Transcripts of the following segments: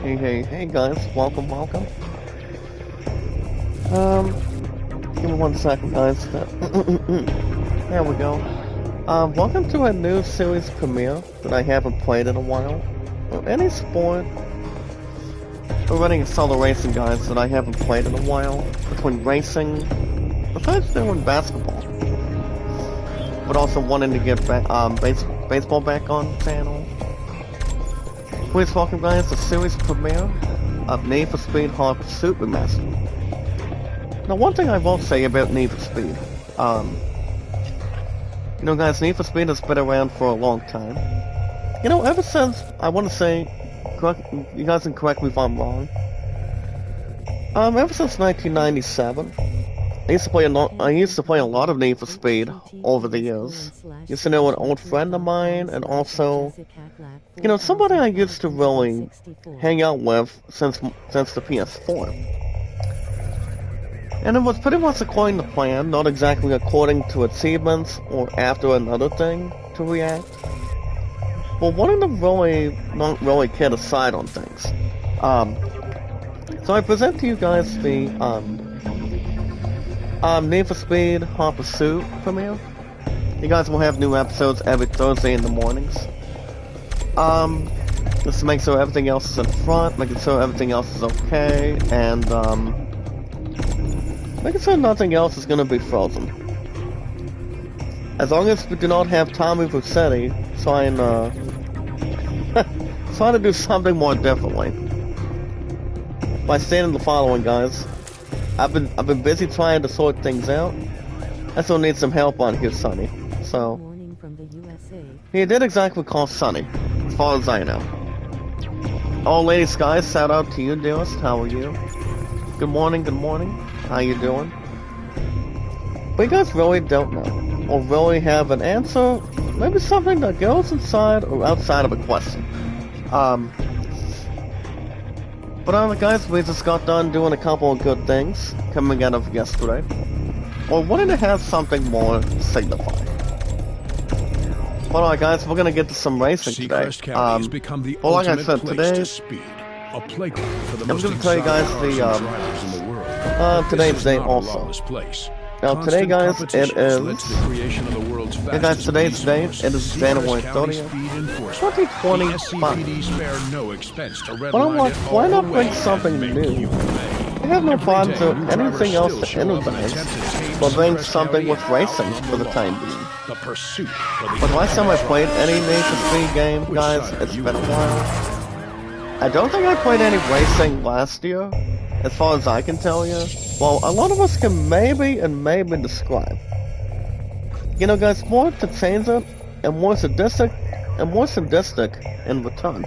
Hey guys, welcome. Give me 1 second guys. There we go. Welcome to a new series premiere that I haven't played in a while. Any sport or running solo racing guys that I haven't played in a while. Between racing, besides doing basketball. But also wanting to get back, baseball back on the channel. Please welcome guys to the series premiere of Need for Speed Hot Pursuit Remastered. Now one thing I will say about Need for Speed, you know guys, Need for Speed has been around for a long time. You know, ever since, I want to say, you guys can correct me if I'm wrong, ever since 1997, I used to play a lot of Need for Speed over the years. Used to know an old friend of mine, and also, you know, somebody I used to really hang out with since the PS4. And it was pretty much according to plan, not exactly according to achievements or after another thing to react. But wanting to not really get aside on things. So I present to you guys the Need for Speed Hot Pursuit premiere. You guys will have new episodes every Thursday in the mornings. Just to make sure everything else is in front, making sure everything else is okay, and making sure nothing else is gonna be frozen. As long as we do not have Tommy Vercetti trying to do something more differently. By stating the following, guys. I've been busy trying to sort things out. I still need some help on here, Sonny. So he did exactly call Sonny, as far as I know. Oh, Lady Sky, shout out to you, dearest. How are you? Good morning. How you doing? But you guys really don't know, or really have an answer. Maybe something that goes inside or outside of a question. But guys, we just got done doing a couple of good things coming out of yesterday. Or wanting to have something more signifying. But alright guys, we're gonna get to some racing today. Well, like I said, today, I'm gonna tell you guys today's date also. Now today guys, it is, today's date, it is January 30th, 2025. But I'm like, why not bring something new? I have no problems with anything else to introduce, but bring something with racing for the time being. But last time I played any Need for Speed game, guys, it's been a while. I don't think I played any racing last year. As far as I can tell you, well, a lot of us can maybe describe. You know, guys, more to change it, and more sadistic in return.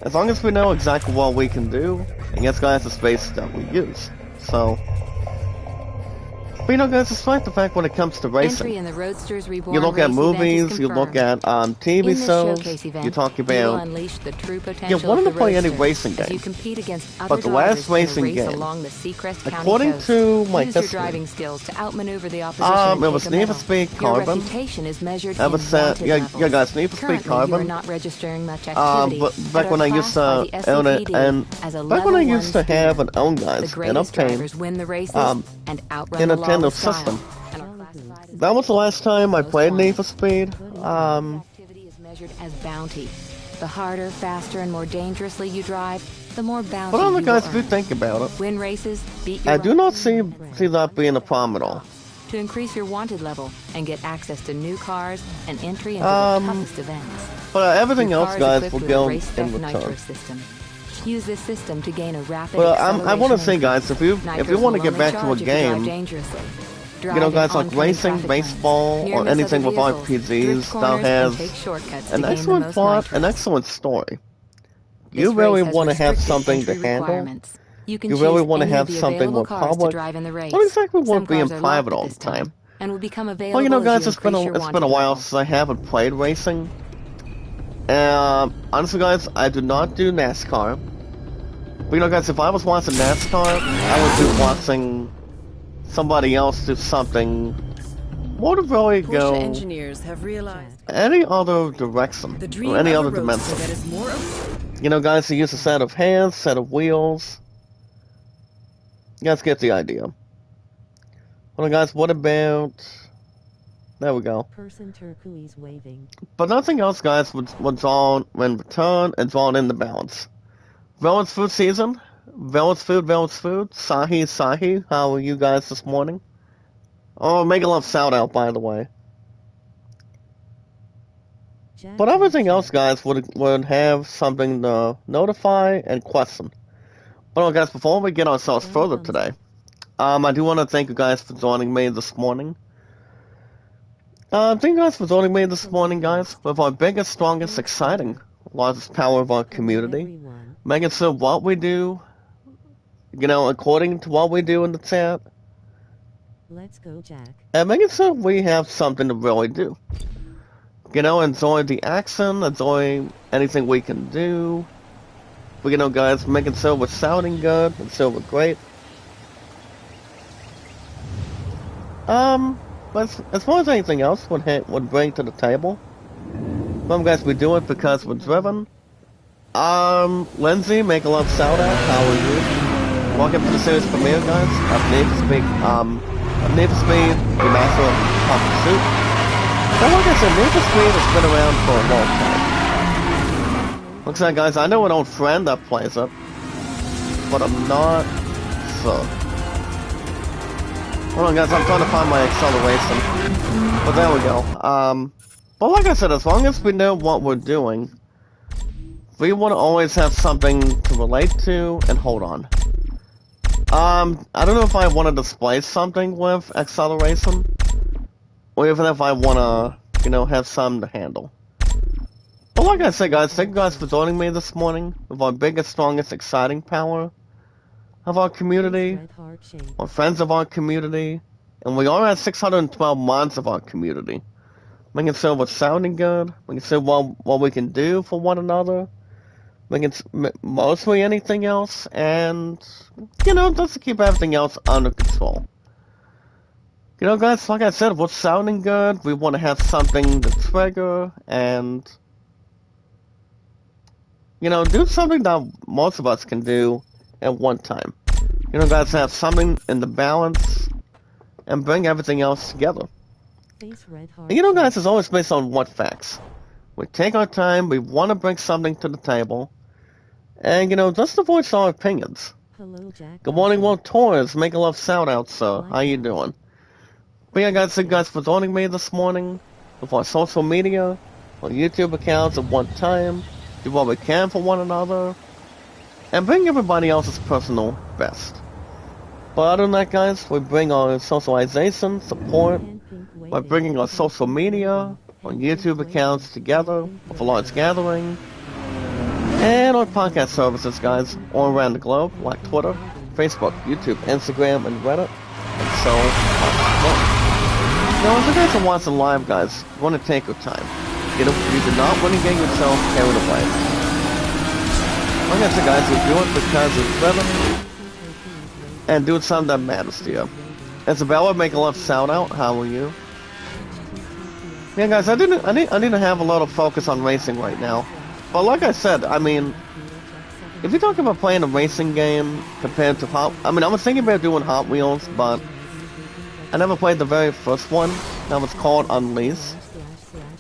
As long as we know exactly what we can do, and yes, guys, the space that we use. So, but you know, guys, despite the fact when it comes to racing, you look at movies, you look at TV shows, you talk about, you wanted to play any racing game, but the last racing game, according to my history, it was Need for Speed Carbon. It was guys, Need for Speed Carbon. But back when I used to own it, and back when I used to have and own, guys, and obtain in a Nintendo system. That was the last time I played Need for Speed. Activity is measured as bounty. The harder, faster, and more dangerously you drive, the more bounty. But other guys do think about it. Win races, beat your I do not see that being a problem at all. To increase your wanted level and get access to new cars and entry into the toughest events. But everything else, guys, will go in return. Use this system to gain a rapid I want to say, guys, if you want to get back to a game, you know, guys, like racing, baseball, or anything with RPGs that has an excellent plot, an excellent story. You really want to have something to handle. You really want to have something more public. Not exactly want to be in private all the time. Well, you know, guys, it's been a while since I haven't played racing. Honestly, guys, I do not do NASCAR. But you know, guys, if I was watching NASCAR, I would be watching somebody else do something more to really go engineers have realized any other direction or any other dimension. You know, guys, to use a set of hands, set of wheels. You guys get the idea. Well, guys, what about... There we go. Person turquoise waving. But nothing else, guys, was drawn in return and drawn in the balance. Velvet's food season. Velvet's food. Sahi, Sahi. How are you guys this morning? Oh, make a love shout out, by the way. But everything else, guys, would have something to notify and question. But guys, before we get ourselves further today, I do want to thank you guys for joining me this morning. Thank you guys for joining me this morning, guys, with our biggest, strongest, exciting, largest power of our community. Making sure what we do, you know, according to what we do in the chat. Let's go, Jack. And making sure we have something to really do. You know, enjoy the action, enjoy anything we can do. But, you know, guys, making sure we're sounding good, and sure we're great. But as far as anything else would bring to the table, some guys, we do it because we're driven. Lindsay, make a love shout out. How are you? Welcome to the series premiere, guys. Need for Speed, the master of Hot Pursuit. So, like I said, Need for Speed has been around for a long time. Looks like, guys, I know an old friend that plays it, but I'm not sure. Hold on, guys, I'm trying to find my acceleration. But there we go. But like I said, as long as we know what we're doing, we want to always have something to relate to and hold on. I don't know if I want to display something with acceleration, or even if I want to, you know, have something to handle. But like I said, guys, thank you guys for joining me this morning with our biggest, strongest, exciting power of our community, our friends of our community, and we are at 612 mods of our community. Making sure we're sounding good, making sure what we can do for one another, making mostly anything else, and, you know, just to keep everything else under control. You know, guys, like I said, we're sounding good, we want to have something to trigger, and, you know, do something that most of us can do at one time. You know, guys, have something in the balance and bring everything else together. And you know, guys, it's always based on what facts. We take our time, we want to bring something to the table, and, you know, just to voice our opinions. Hello, Jack. Good morning, World Tours. Make a love shout out, sir. How you doing? But yeah, guys, thank you guys for joining me this morning with our social media, our YouTube accounts at one time. Do what we can for one another, and bring everybody else's personal best. But other than that, guys, we bring our socialization, support, by bringing our social media, our YouTube accounts together with a large gathering, and our podcast services, guys, all around the globe, like Twitter, Facebook, YouTube, Instagram, and Reddit, and so much more. Now, if you guys are watching live, guys, you want to take your time. You do not want to get yourself carried away. Like I said, guys, you do it because it's better, and do something that matters to you. Isabella, make a love shout out. How are you? Yeah, guys, I didn't have a lot of focus on racing right now. But like I said, I mean, if you're talking about playing a racing game compared to I was thinking about doing Hot Wheels, but I never played the very first one. That was called Unleashed.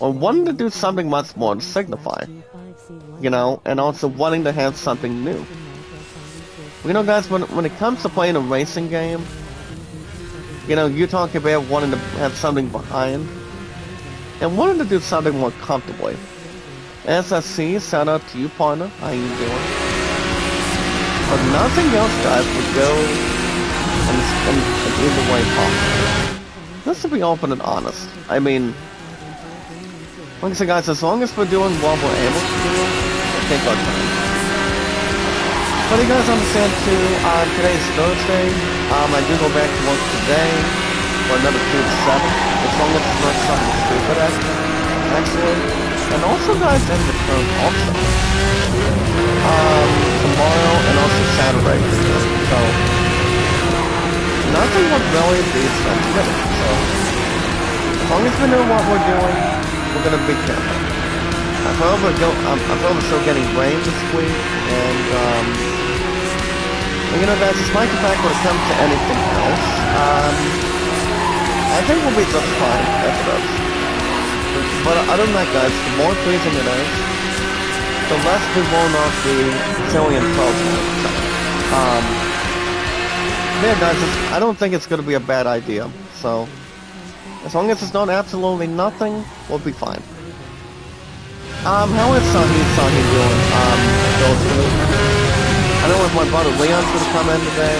I wanted to do something much more to signify, you know, and also wanting to have something new. You know, guys, when it comes to playing a racing game, you know, you talk about wanting to have something behind, and wanting to do something more comfortably. SSC, shout out to you, partner. How you doing? But nothing else, guys, would go in either way possible. Just to be open and honest. I mean, like I said, guys, as long as we're doing what we're able to do, we'll take our time. But you guys understand too, today's Thursday. I do go back to work today for another 2 to 7. As long as it's not something stupid, actually. And also, guys, in return also. Tomorrow and also Saturday. So, nothing would really be unlimited. So, as long as we know what we're doing, we're gonna be careful. I'm probably still getting rain this week, and you know, guys, despite the fact when it comes to anything else, I think we'll be just fine as it is. But other than that, guys, the more freezing it is, the less we will not be silly and frozen. Yeah, guys, I don't think it's going to be a bad idea. So, as long as it's not absolutely nothing, we'll be fine. How is Sahi doing? I know if my brother Leon's going to come in today.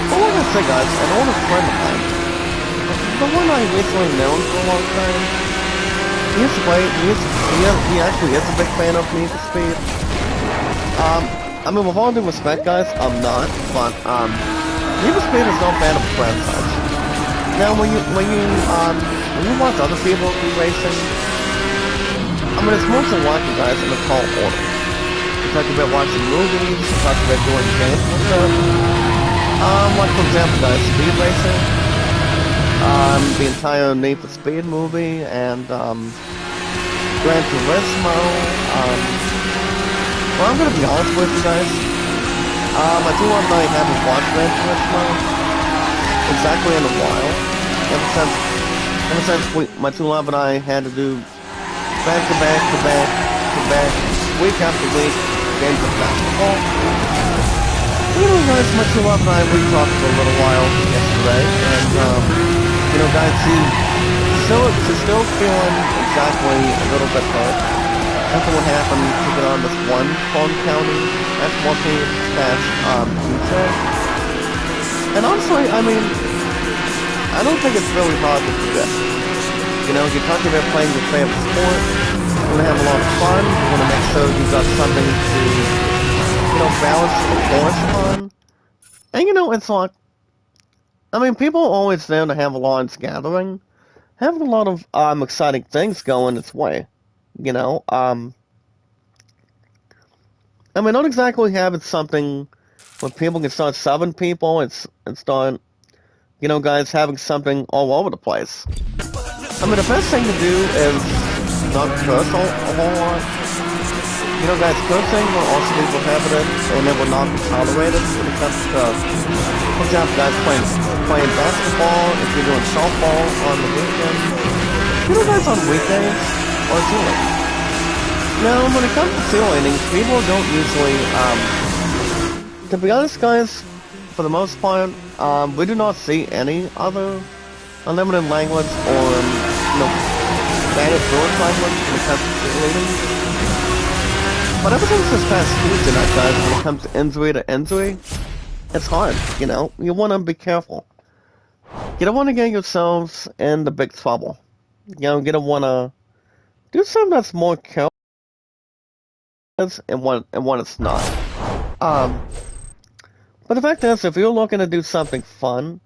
But like I say, guys, an older friend of mine, the one I recently known for a long time, he actually is a big fan of Need for Speed. I mean, with all due respect, guys, I'm not, but Need for Speed is not bad of a franchise. Now, when you watch other people be racing, I mean, it's mostly watching, guys, in a tall order. You talk about watching movies, you talk about doing games and stuff. Like for example, guys, Speed Racing, the entire Need for Speed movie, and Gran Turismo. Well, I'm gonna be honest with you guys. I do want to haven't watched Gran Turismo exactly in a while. Ever since my two love and I had to do back to back, week after week, games of basketball. You know, guys, my two love and I, we talked for a little while yesterday, and you know, guys, she's still feeling exactly a little bit hurt after what happened to get on this one Fulton County F1 past Tuesday. And honestly, I mean, I don't think it's really hard to do that. You know, you're talking about playing your favorite sport, you want to have a lot of fun, you want to make sure you've got something to, you know, balance the course on. And you know, it's like, I mean, people are always there to have a large gathering, having a lot of exciting things going its way. You know, I mean, not exactly having something where people can start subbing people and start, you know, guys, having something all over the place. I mean, the best thing to do is not curse a whole lot. You know, guys, cursing will also be prohibited, and it will not be tolerated when it comes to, for example, guys, playing basketball, if you're doing softball on the weekend. You know, guys, on weekdays, or ceiling. Now, when it comes to ceiling, people don't usually, to be honest, guys, for the most part, we do not see any other unlimited language or, you know, standard fluent language when it comes to cheerleading. But ever since this past Tuesday night, guys, when it comes to injury to injury, it's hard, you know? You want to be careful. You don't want to get yourselves in the big trouble. You know, you don't want to do something that's more careful and when it's not. But the fact is, if you're looking to do something fun,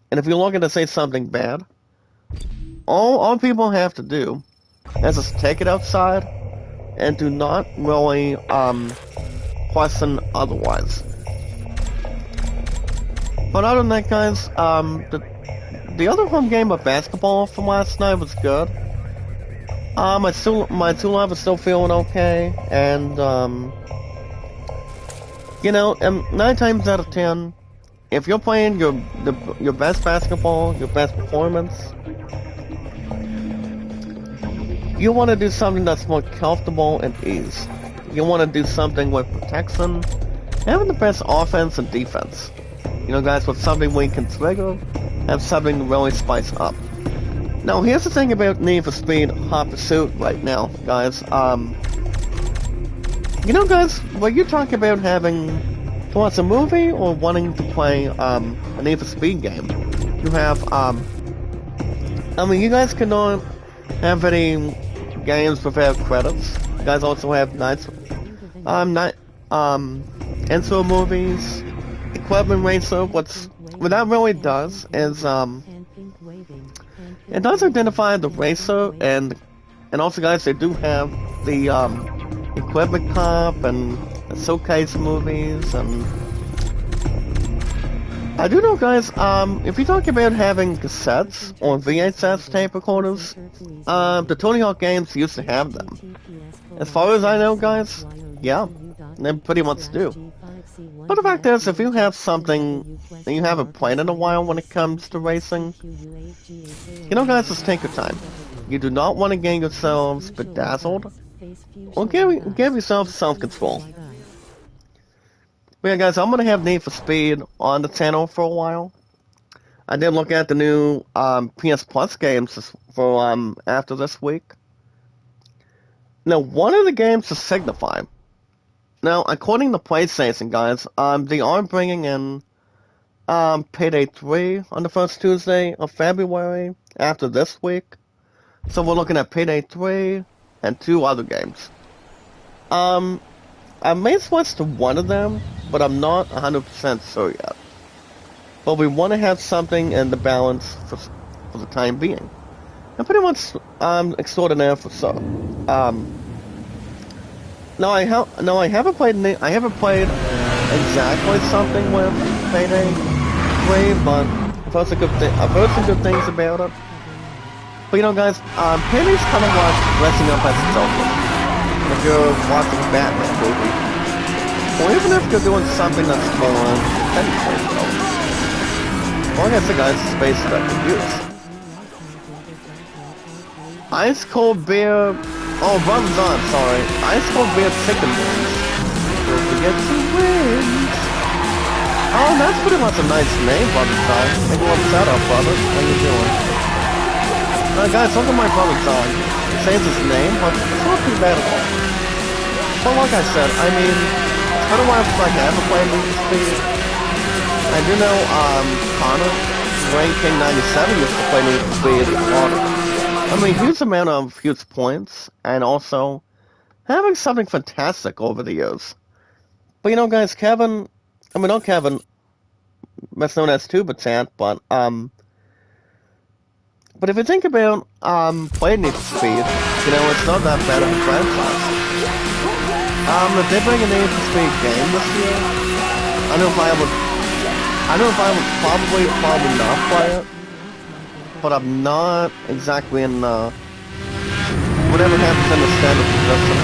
and if you're looking to say something bad, all people have to do is just take it outside and do not really question otherwise. But other than that, guys, the other home game of basketball from last night was good. My two love is still feeling okay, and you know, 9 times out of 10, if you're playing your best basketball, your best performance, you want to do something that's more comfortable and ease. You want to do something with protection, having the best offense and defense. You know, guys, with something we can trigger, have something to really spice up. Now, here's the thing about Need for Speed Hot Pursuit right now, guys. You know, guys, when you talk about having to watch a movie or wanting to play a Need for Speed game, you have, I mean, you guys cannot have any games without credits. You guys also have intro movies, equipment racer. What that really does is, it does identify the racer, and also, guys, they do have the equipment comp and the showcase movies, and I do know, guys, if you talk about having cassettes or VHS tape recorders, the Tony Hawk games used to have them. As far as I know, guys, yeah, they pretty much do. But the fact is, if you have something that you haven't played in a while when it comes to racing, you know, guys, just take your time. You do not want to get yourselves bedazzled, or give yourself self-control. But yeah, guys, I'm gonna have Need for Speed on the channel for a while. I did look at the new PS Plus games for after this week. Now, one of the games is Signify. Now, according to PlayStation, guys, they are bringing in Payday 3 on the first Tuesday of February after this week. So we're looking at Payday 3 and 2 other games. I may switch to one of them, but I'm not 100% sure yet. But we want to have something in the balance for the time being. And pretty much extraordinaire for so. No, I haven't played exactly something with Payday 3, but I've heard some good things about it. But you know, guys, Payday's kind of like dressing up as Joker. If you're watching a Batman movie, or even if you're doing something that's more technical. Well, I guess the guy's space that can use. Ice cold beer. Oh, Brother John, sorry. Ice cold beer chicken wings. Don't forget to wings. Oh, that's pretty much a nice name, Brother John. Make one shout out, brother. How you doing? Guys, look at my Brother John. He says his name, but it's not too bad at all. But like I said, I mean, it's been a while since I haven't played Need for Speed. I do know, Connor, Rain King 97 used to play Need for Speed a lot. I mean, huge amount of huge points, and also having something fantastic over the years. But you know, guys, Kevin, I mean, not Kevin, that's known as Tuba-Chat, but if you think about, playing Need for Speed, you know, it's not that bad of a franchise. If they bring a Need for Speed game this year, I know if I would probably not play it, but I'm not exactly in, whatever happens in the standard position.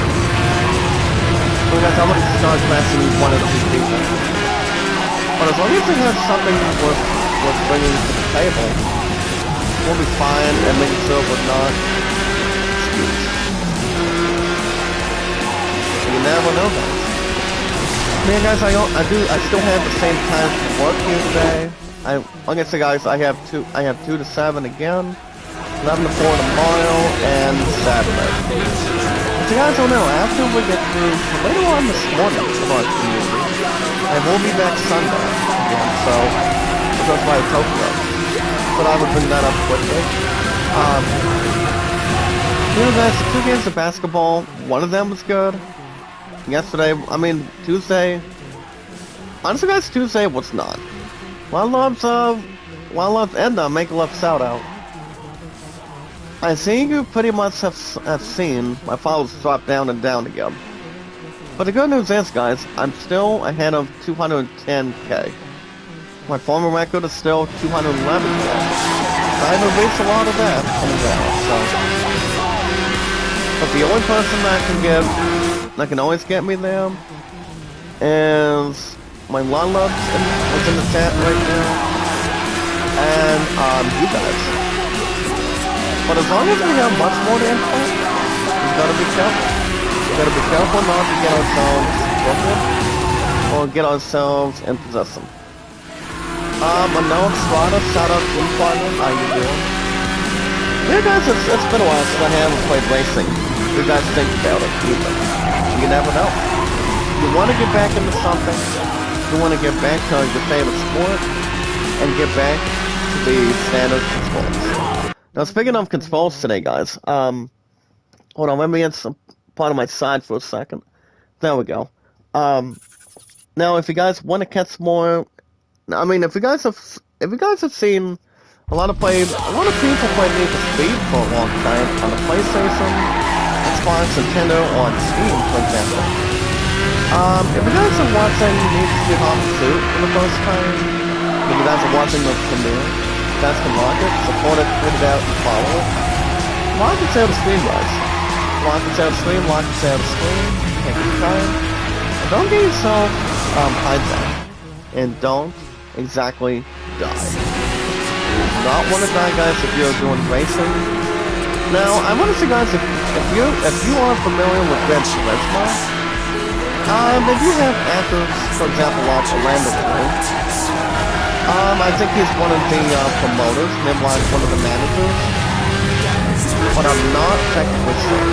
So guys, I'm gonna start messing with one of the two people. But as long as they have something worth bringing to the table, we'll be fine and making sure we're not excused. You never know, guys. Man, guys, I still have the same time to work here today. Like I said, guys, I have 2 to 7 again, 11 to 4 tomorrow, and Saturday. But you guys don't know, after we get through later on this morning of our community, I will be back Sunday again, so that's why I told you. But I would bring that up quickly. You know, guys, the 2 games of basketball, one of them was good. Yesterday, I mean, Tuesday. Honestly, guys, Tuesday was not. One loves Edna, make a love shout out. I think you pretty much have seen my followers drop down and down again. But the good news is, guys, I'm still ahead of 210k. My former record is still 211k. I haven't reached a lot of that in a while, so. But the only person that can always get me there is my Lala is in the chat right now, and you guys. But as long as we have much more input, we gotta be careful. We gotta be careful not to get ourselves crooked or get ourselves in possession. Unknown Strata, shout out to Partner, how you doing? Yeah, guys, it's been a while since I haven't played racing. What do you guys think about it, either? You never know. You want to get back into something, you want to get back to your favorite sport, and get back to the standard controls. Now, speaking of controls today, guys, hold on, let me get some part of my side for a second. There we go. Now, if you guys want to catch more, I mean, if you guys have seen a lot of people play Need for Speed for a long time on the PlayStation, Xbox, Nintendo, or on Steam, for example. If you guys are watching Need for Speed Hot Pursuit for the first time, If you guys are watching the premiere, you guys can like it, support it, tweet it out, and follow it. Like and share the stream, guys. Like and share the stream, like and share the stream. Take your time. And don't get yourself hijacked. And don't exactly die. You not want to die, guys, if you're doing racing. Now, I want to say, guys, if you are familiar with Gran Turismo, they do have actors, for example, like Orlando Bloom. I think he's one of the promoters, maybe like one of the managers. But I'm not technically sure.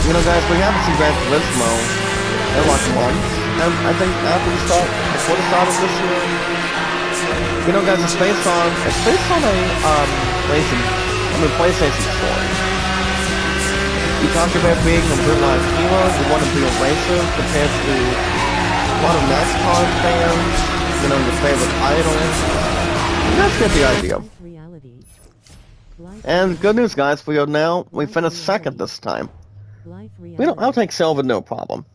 You know, guys, we haven't seen Gran Turismo in like months. And I think before the start of this year. You know, guys, it's based on a PlayStation story. You talk about being a real-life hero, you want to be a racer compared to a lot of NASCAR fans, you know, your favorite idols. You guys get the idea. And good news, guys, we finished second this time. I'll take silver, no problem.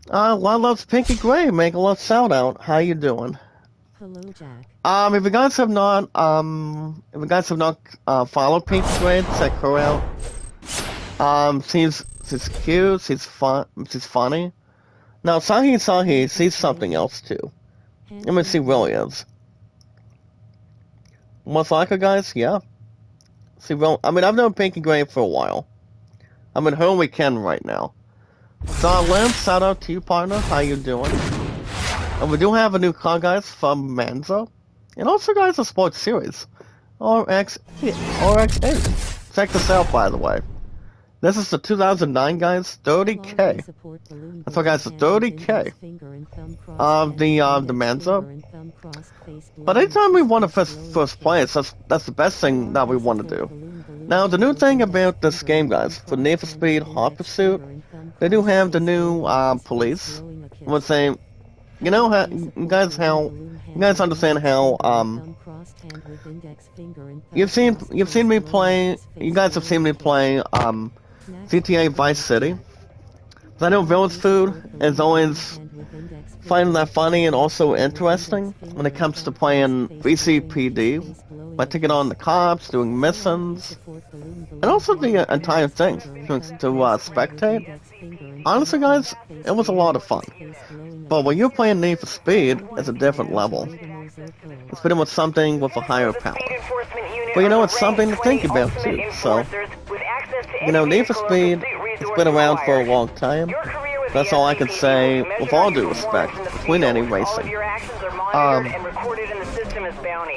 Love loves Pinky Gray, make a love shout out. How you doing? Hello, Jack. If you guys have not followed Pinky Gray, check her out. She's cute, she's funny. Now, Sahi, she's something else too. I mean, she really is. What's like her, guys? Yeah. I've known Pinky Gray for a while. I'm in her weekend right now. So, Lynn, shout out to you, partner. How you doing? And we do have a new car, guys, from Manzo. And also, guys, a sports series. RX-8. Check this out, by the way. This is the 2009, guys, 30K. That's what, guys, the 30K of the Manzo. But anytime we want to first place, that's the best thing that we want to do. Now, the new thing about this game, guys, for Need for Speed Hot Pursuit, they do have the new police. I would say, you know how you guys understand how you guys have seen me play GTA Vice City. I know Village Food is always finding that funny and also interesting when it comes to playing VCPD, by taking on the cops, doing missions, and also the entire thing to spectate. Honestly, guys, it was a lot of fun. But when you're playing Need for Speed, it's a different level. It's pretty much something with a higher power. But you know, it's something to think about too. So, you know, Need for Speed, it's been around for a long time. That's all I can say, with all due respect, between any racing.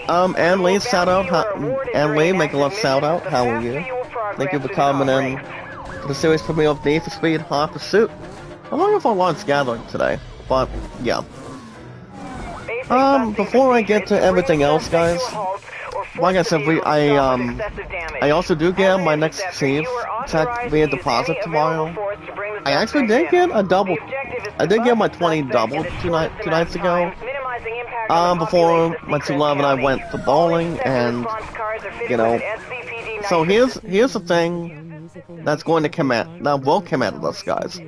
Ann Lee, shout out, Ann Lee, make a love shout out, how are you? Thank you for coming in to the series premiere of Need for Speed Hot Pursuit. I'm looking for a launch gathering today, but yeah. Before I get to everything else, guys, like I said, I also do get my next save check via deposit tomorrow. I actually did get I did get my 20 double two nights ago. Before my two love and I went to bowling, and you know, so here's the thing that's going to come out, that will come out of this, guys.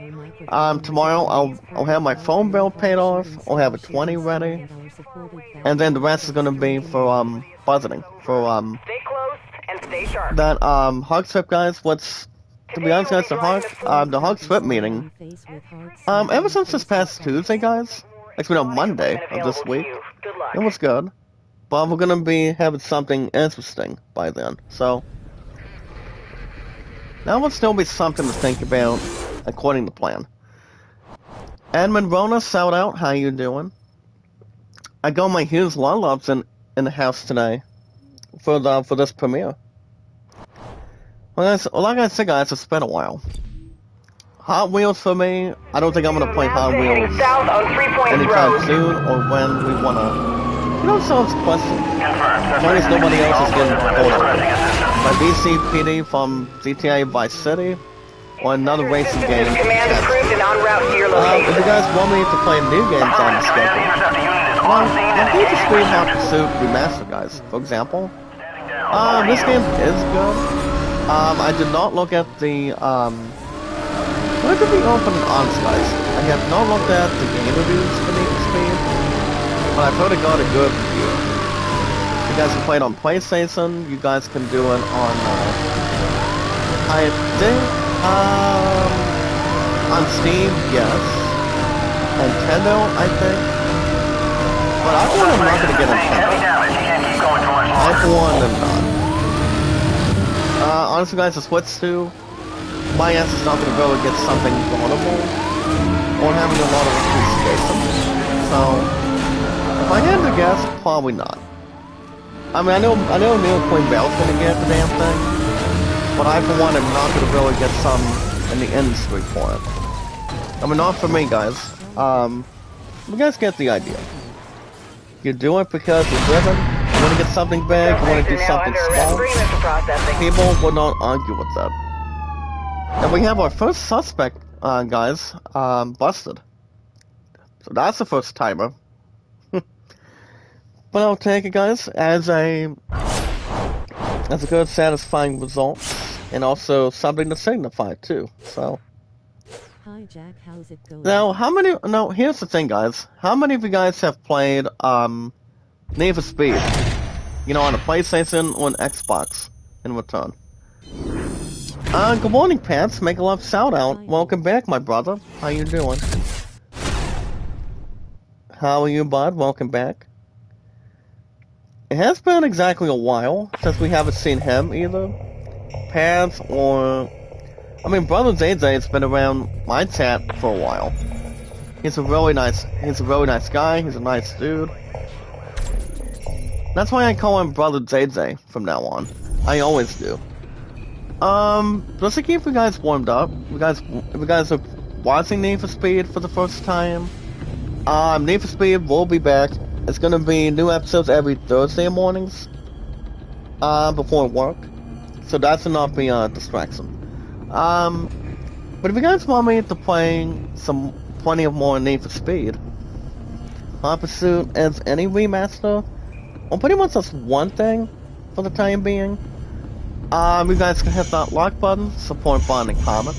Tomorrow I'll have my phone bill paid off, I'll have a 20 ready, and then the rest is gonna be for budgeting for stay close and stay sharp. That Hog Trip, guys. To be honest, guys, the Hog Trip meeting, ever since this past Tuesday, guys, actually on Monday of this week, it was good. But we're gonna be having something interesting by then, so that would still be something to think about according to plan. Edmund Rona, shout out, how you doing? I got my Hughes Lollops in the house today for this premiere. Like I said, guys, it's been a while. Hot Wheels for me, I don't think I'm gonna play Hot Wheels anytime soon, or when we wanna. You know, someone's question. Chinese, nobody else is getting pulled up. My VCPD from GTA Vice City, or another racing game. If you guys want me to play new games on the schedule, Need for Speed Hot Pursuit Remastered, guys, for example. This game is good. I did not look at the, where did we open on, guys? I have not looked at the game reviews for Need for Speed. but I've heard it got a good review. You guys can play it on PlayStation. You guys can do it on, I think, on Steam, yes. Nintendo, I think. But I for one am not going to get Nintendo. I for one am not. Honestly guys, the Switch 2, my ass is not going to be able to get something vulnerable or having a lot of increased space. So, if I had to guess, probably not. I mean, I know Neil Queen Bell's going to get the damn thing, but I for one am not going to be able to get some in the industry for it. I mean, not for me, guys. You guys get the idea. You do it because you're driven, you want to get something big, you want to do something small. People will not argue with that. And we have our first suspect, guys, busted. So that's the first timer. But I'll take it, guys, as a good, satisfying result, and also something to signify too. So. Hi Jack, how's it going? Now, here's the thing, guys. How many of you guys have played Need for Speed? You know, on a PlayStation or an Xbox in return. Good morning, Pants. Make a love shout out. Welcome back, my brother. How you doing? How are you, bud? Welcome back. It has been exactly a while since we haven't seen him either. Pants or... I mean, Brother ZayZay's been around my chat for a while. He's a really nice guy. He's a nice dude. That's why I call him Brother ZayZay from now on. I always do. Just to keep you guys warmed up, if you guys are watching Need for Speed for the first time, Need for Speed will be back. It's gonna be new episodes every Thursday mornings, before work. So that should not be a distraction. But if you guys want me to play plenty of more Need for Speed, Hot Pursuit as any remaster, well, pretty much just one thing for the time being. You guys can hit that like button, support button, and comment.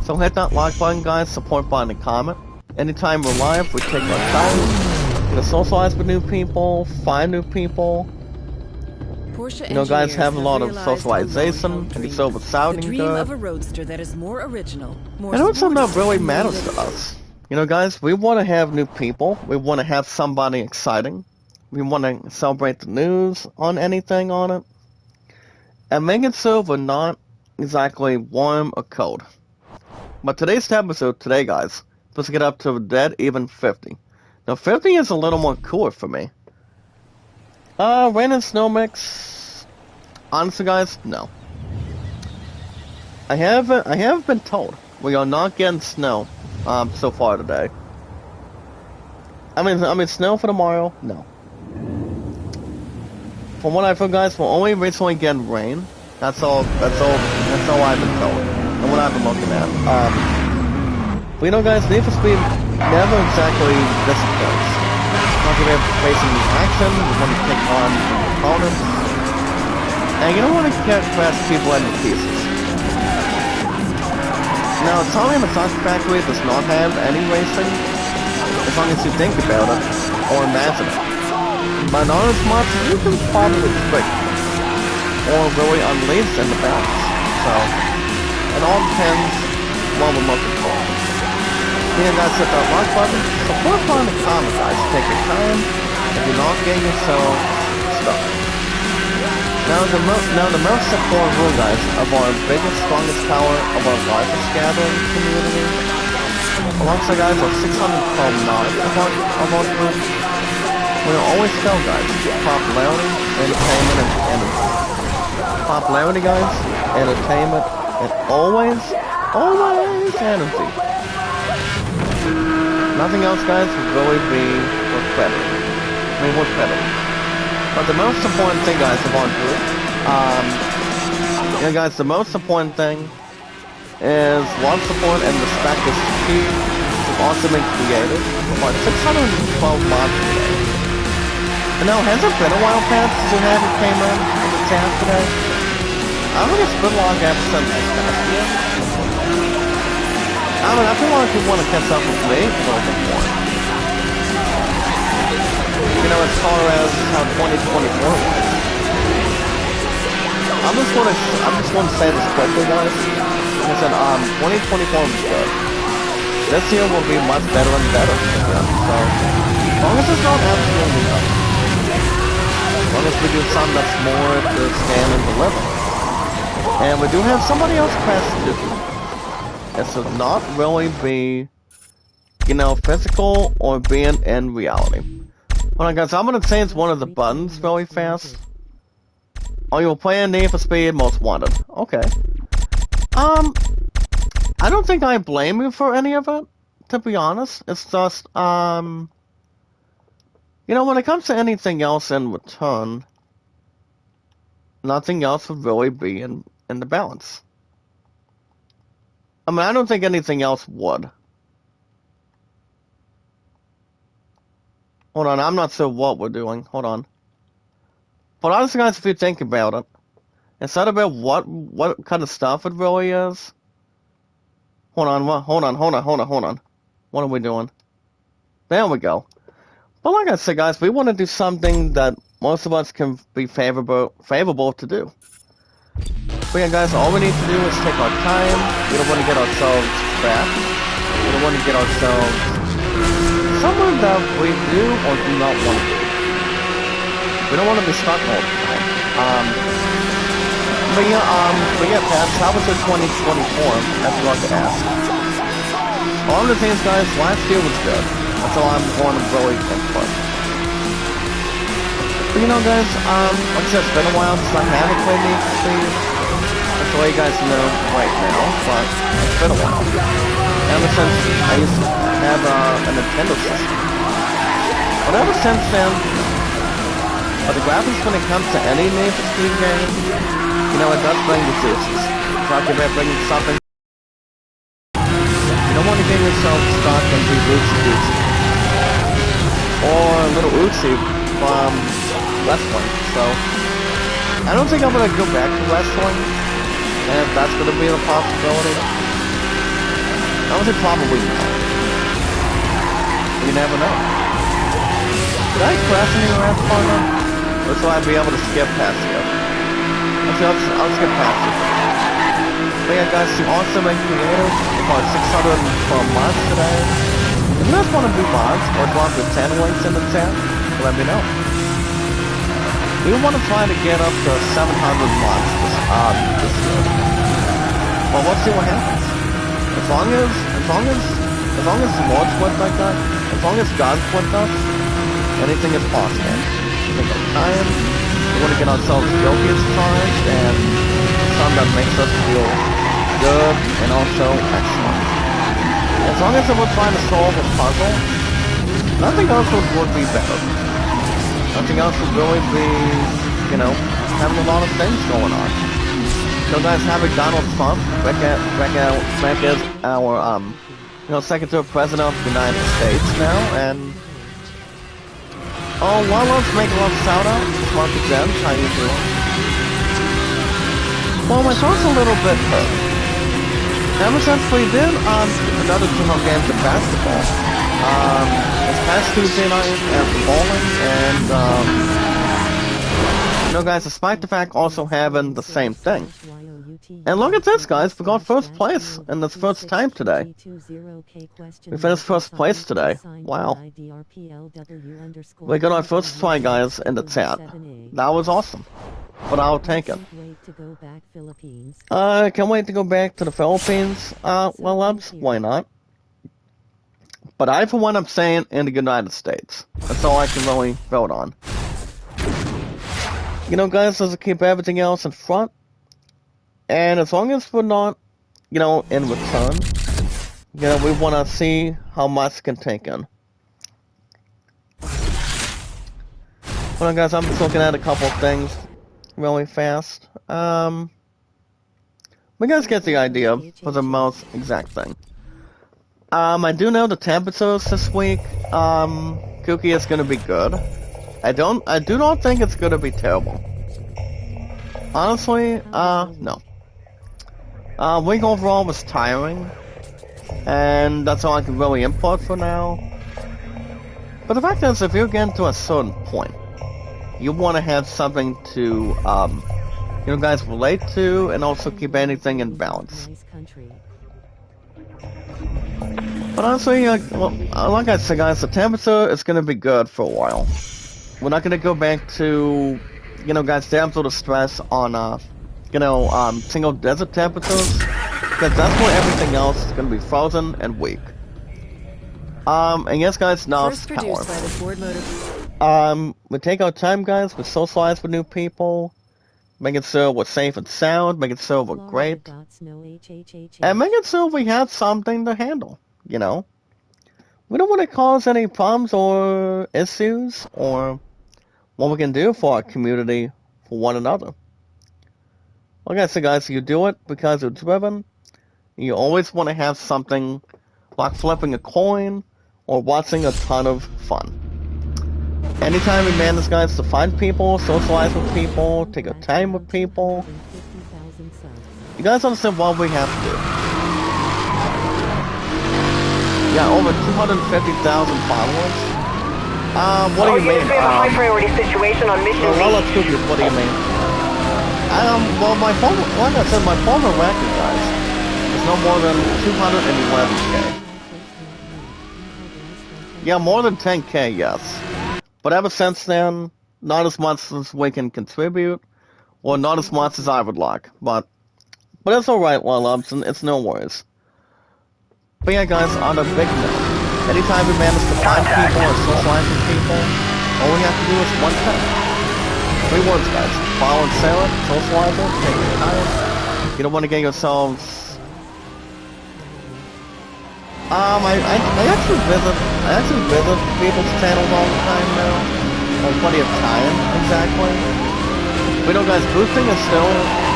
So hit that like button, guys, support button, and comment. Anytime we're live, we take our time to socialize with new people, find new people. You know, guys have a lot of socialization, and it's over sounding good. Of a roadster that is more original, more and it's something that really matters to us. You know, guys, we want to have new people. We want to have somebody exciting. We want to celebrate the news on anything on it. And make it so we're not exactly warm or cold. But today's episode, guys, let's get up to a dead even 50. Now, 50 is a little more cooler for me. Rain and snow mix. Honestly, guys, no. I have been told we are not getting snow, so far today. I mean snow for tomorrow, no. From what I've heard, guys, we're only recently getting rain. That's all I've been told, and what I've been looking at. But you know, guys, Need for Speed never exactly disappoints. Not gonna be facing action, you want to take on opponents, and you don't want to crash people into pieces. Now, Tommy Massage Factory does not have any racing, as long as you think about it, or imagine it. But on as much you can probably trick, or really unleash in the balance. So, it all depends what we're looking for. You guys hit that like button, support button in the comments, guys. Take your time, if you're not getting yourself stuck. Now the most important rule, guys, of our biggest, strongest power of our largest gathering community, alongside, guys, our 612 of our group, we'll always tell, guys, popularity, entertainment, and energy. Popularity, guys, entertainment, and always energy. Nothing else, guys, would really be worth better. But the most important thing, guys, of our group, guys, the most important thing is love, support, and respect is key to awesome and creative. About 612 mods today. And now, has it been a while, Pat, since you haven't came in the chat today? I think it's been long ever since this past year. I mean, I feel like you want to catch up with me a little bit more. you know, as far as how 2024 was. I just want to say this quickly, guys. Like I said, 2024 was good. This year will be much better and better again, so as long as it's not absolutely nothing. As long as we do something that's more to stand and deliver. And we do have somebody else press to do. It should not really be, you know, physical or being in reality. Hold on, guys, I'm gonna change one of the buttons really fast. Oh, you're playing Need for Speed Most Wanted. Okay. I don't think I blame you for any of it, to be honest. It's just, you know, when it comes to anything else in return, nothing else would really be in the balance. I mean, I don't think anything else would. Hold on, I'm not sure what we're doing. Hold on. But honestly, guys, if you think about it, instead about what kind of stuff it really is. Hold on. What are we doing? There we go. But like I said, guys, we want to do something that most of us can be favorable to do. But yeah, guys, all we need to do is take our time. We don't want to get ourselves trapped. We don't want to get ourselves somewhere that we do or do not want to be. We don't want to be stuck all the time. But yeah, Pat, how was your 2024? That's what I could ask. All the things, guys, last year was good. That's all I'm going to really input. But you know, guys, like I said, it's been a while since I haven't played Need for Speed. That's all you guys know right now, but it's been a while. Ever since I used to have a Nintendo system. But ever since then, but the graphics when it comes to any Need for Speed game, you know, it does bring the juices. Talking about bringing something. You don't want to get yourself stuck and be Uzi. Or a little Uzi from wrestling. So, I don't think I'm going to go back to wrestling. And if that's going to be a possibility, I would say probably not. You never know. Did I crash any last partner? Or so I'd be able to skip past you? I'll skip past it. But yeah, guys, some awesome and creative. About 600 mods today. If you guys want to do mods or drop your 10 links in the chat, let me know. We want to try to get up to 700 mods this year. Well, we'll see what happens. As long as Lord's with like that, as long as God's with us, anything is possible. We take our time. We want to get ourselves guilty as charged, and something that makes us feel good and also excellent. As long as we're trying to solve a puzzle, nothing else would be better. Nothing else would really be, you know, having a lot of things going on. So guys, having Donald Trump back as our, you know, Secretary President of the United States now, and oh, well, let's make a little shout out. Marky Gems, how you doing? Well, my throat's a little bit hurt. Ever since we did another 2 games of basketball, this past Tuesday night after bowling, and you know, guys, despite the fact also having the same thing. And look at this, guys, we got first place in this first time today. We finished first place today. Wow. We got our first try, guys, in the chat. That was awesome. But I'll take it. Can't wait to go back to the Philippines. Well, why not? But I, for one, am saying in the United States. That's all I can really vote on. You know, guys, let's keep everything else in front. And as long as we're not, you know, in return, you know, we want to see how much can take in. Hold on, guys, I'm just looking at a couple of things really fast. We guys get the idea for the most exact thing. I do know the temperatures this week, Cookie, is gonna be good. I do not think it's gonna be terrible. Honestly, no. Week overall was tiring, and that's all I can really input for now. But the fact is, if you're getting to a certain point, you want to have something to, you know, guys relate to, and also keep anything in balance. Nice country. But honestly, well, like I said, guys, the temperature is going to be good for a while. We're not going to go back to, you know, guys, damsel distress on, you know, single desert temperatures, because that's where everything else is going to be frozen and weak. And yes, guys, now it's First power. produced by the Ford Motor. We take our time, guys, we socialize with new people, make it so we're safe and sound, make it so we're great, and make it so we have something to handle, you know? We don't want to cause any problems or issues, or what we can do for our community, for one another. Like I said, guys, you do it because you're driven. You always want to have something like flipping a coin or watching a ton of fun. Anytime we manage, guys, to find people, socialize with people, take our time with people, you guys understand what we have to do. Yeah, over 250,000 followers. What do you mean? We have a high priority situation on mission B. Well, let's go. What do you mean? Well, my phone, like I said, my phone record, guys, is no more than 211K. Yeah, more than 10K, yes. But ever since then, not as much as we can contribute, or not as much as I would like. But it's alright, well, it's no worries. But yeah, guys, on a big note, anytime we manage to find people or socialize with people, all we have to do is one thing. 3 words, guys. Follow and Sarah, socialize it, take your time. You don't want to get yourselves... I actually visit people's channels all the time now. Or plenty of time, exactly. But you know, guys, boosting is still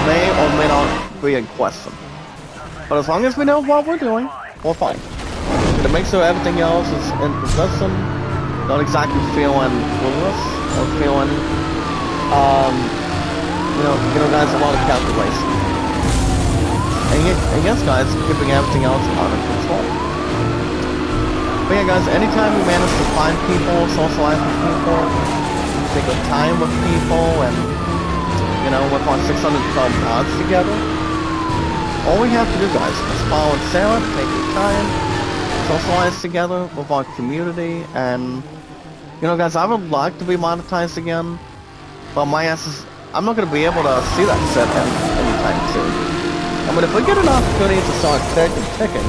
may or may not be in question. But as long as we know what we're doing, we're fine. To make sure everything else is in position, not exactly feeling clueless or feeling, you know, guys, a lot of calculation. And yes, guys, keeping everything else under control. But yeah, guys, anytime we manage to find people, socialize with people, take our time with people, and, you know, with our 612 mods together, all we have to do, guys, is follow Sarah, take your time, socialize together with our community, and, you know, guys, I would like to be monetized again, but my ass is, I'm not going to be able to see that set anytime soon. I mean, if we get an opportunity to start ticking,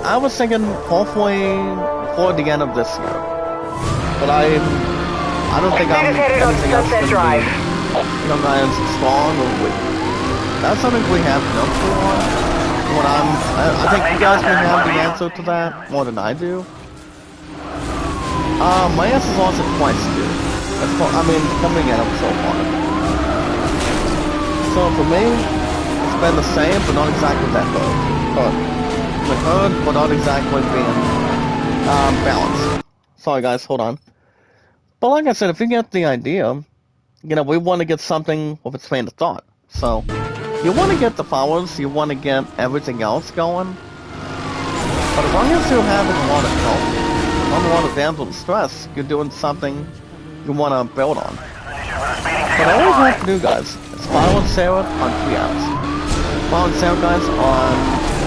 I was thinking hopefully before the end of this year. But I don't think I'm anything else going to be, you know, guys, strong or weak. That's something we have to know for. I think you guys may have the answer to that more than I do. My answer is also twice, dude. I mean, coming at him so far. So for me, it's been the same, but not exactly that good. Heard, but not exactly being balanced. Sorry guys, hold on. But like I said, if you get the idea, you know, we want to get something with its train of thought. So, you want to get the followers, you want to get everything else going. But as long as you're having a lot of help, not a lot of damsel distress, you're doing something you want to build on. But all you have to do, guys, is follow Sarah on 3 apps. Follow Sarah, guys,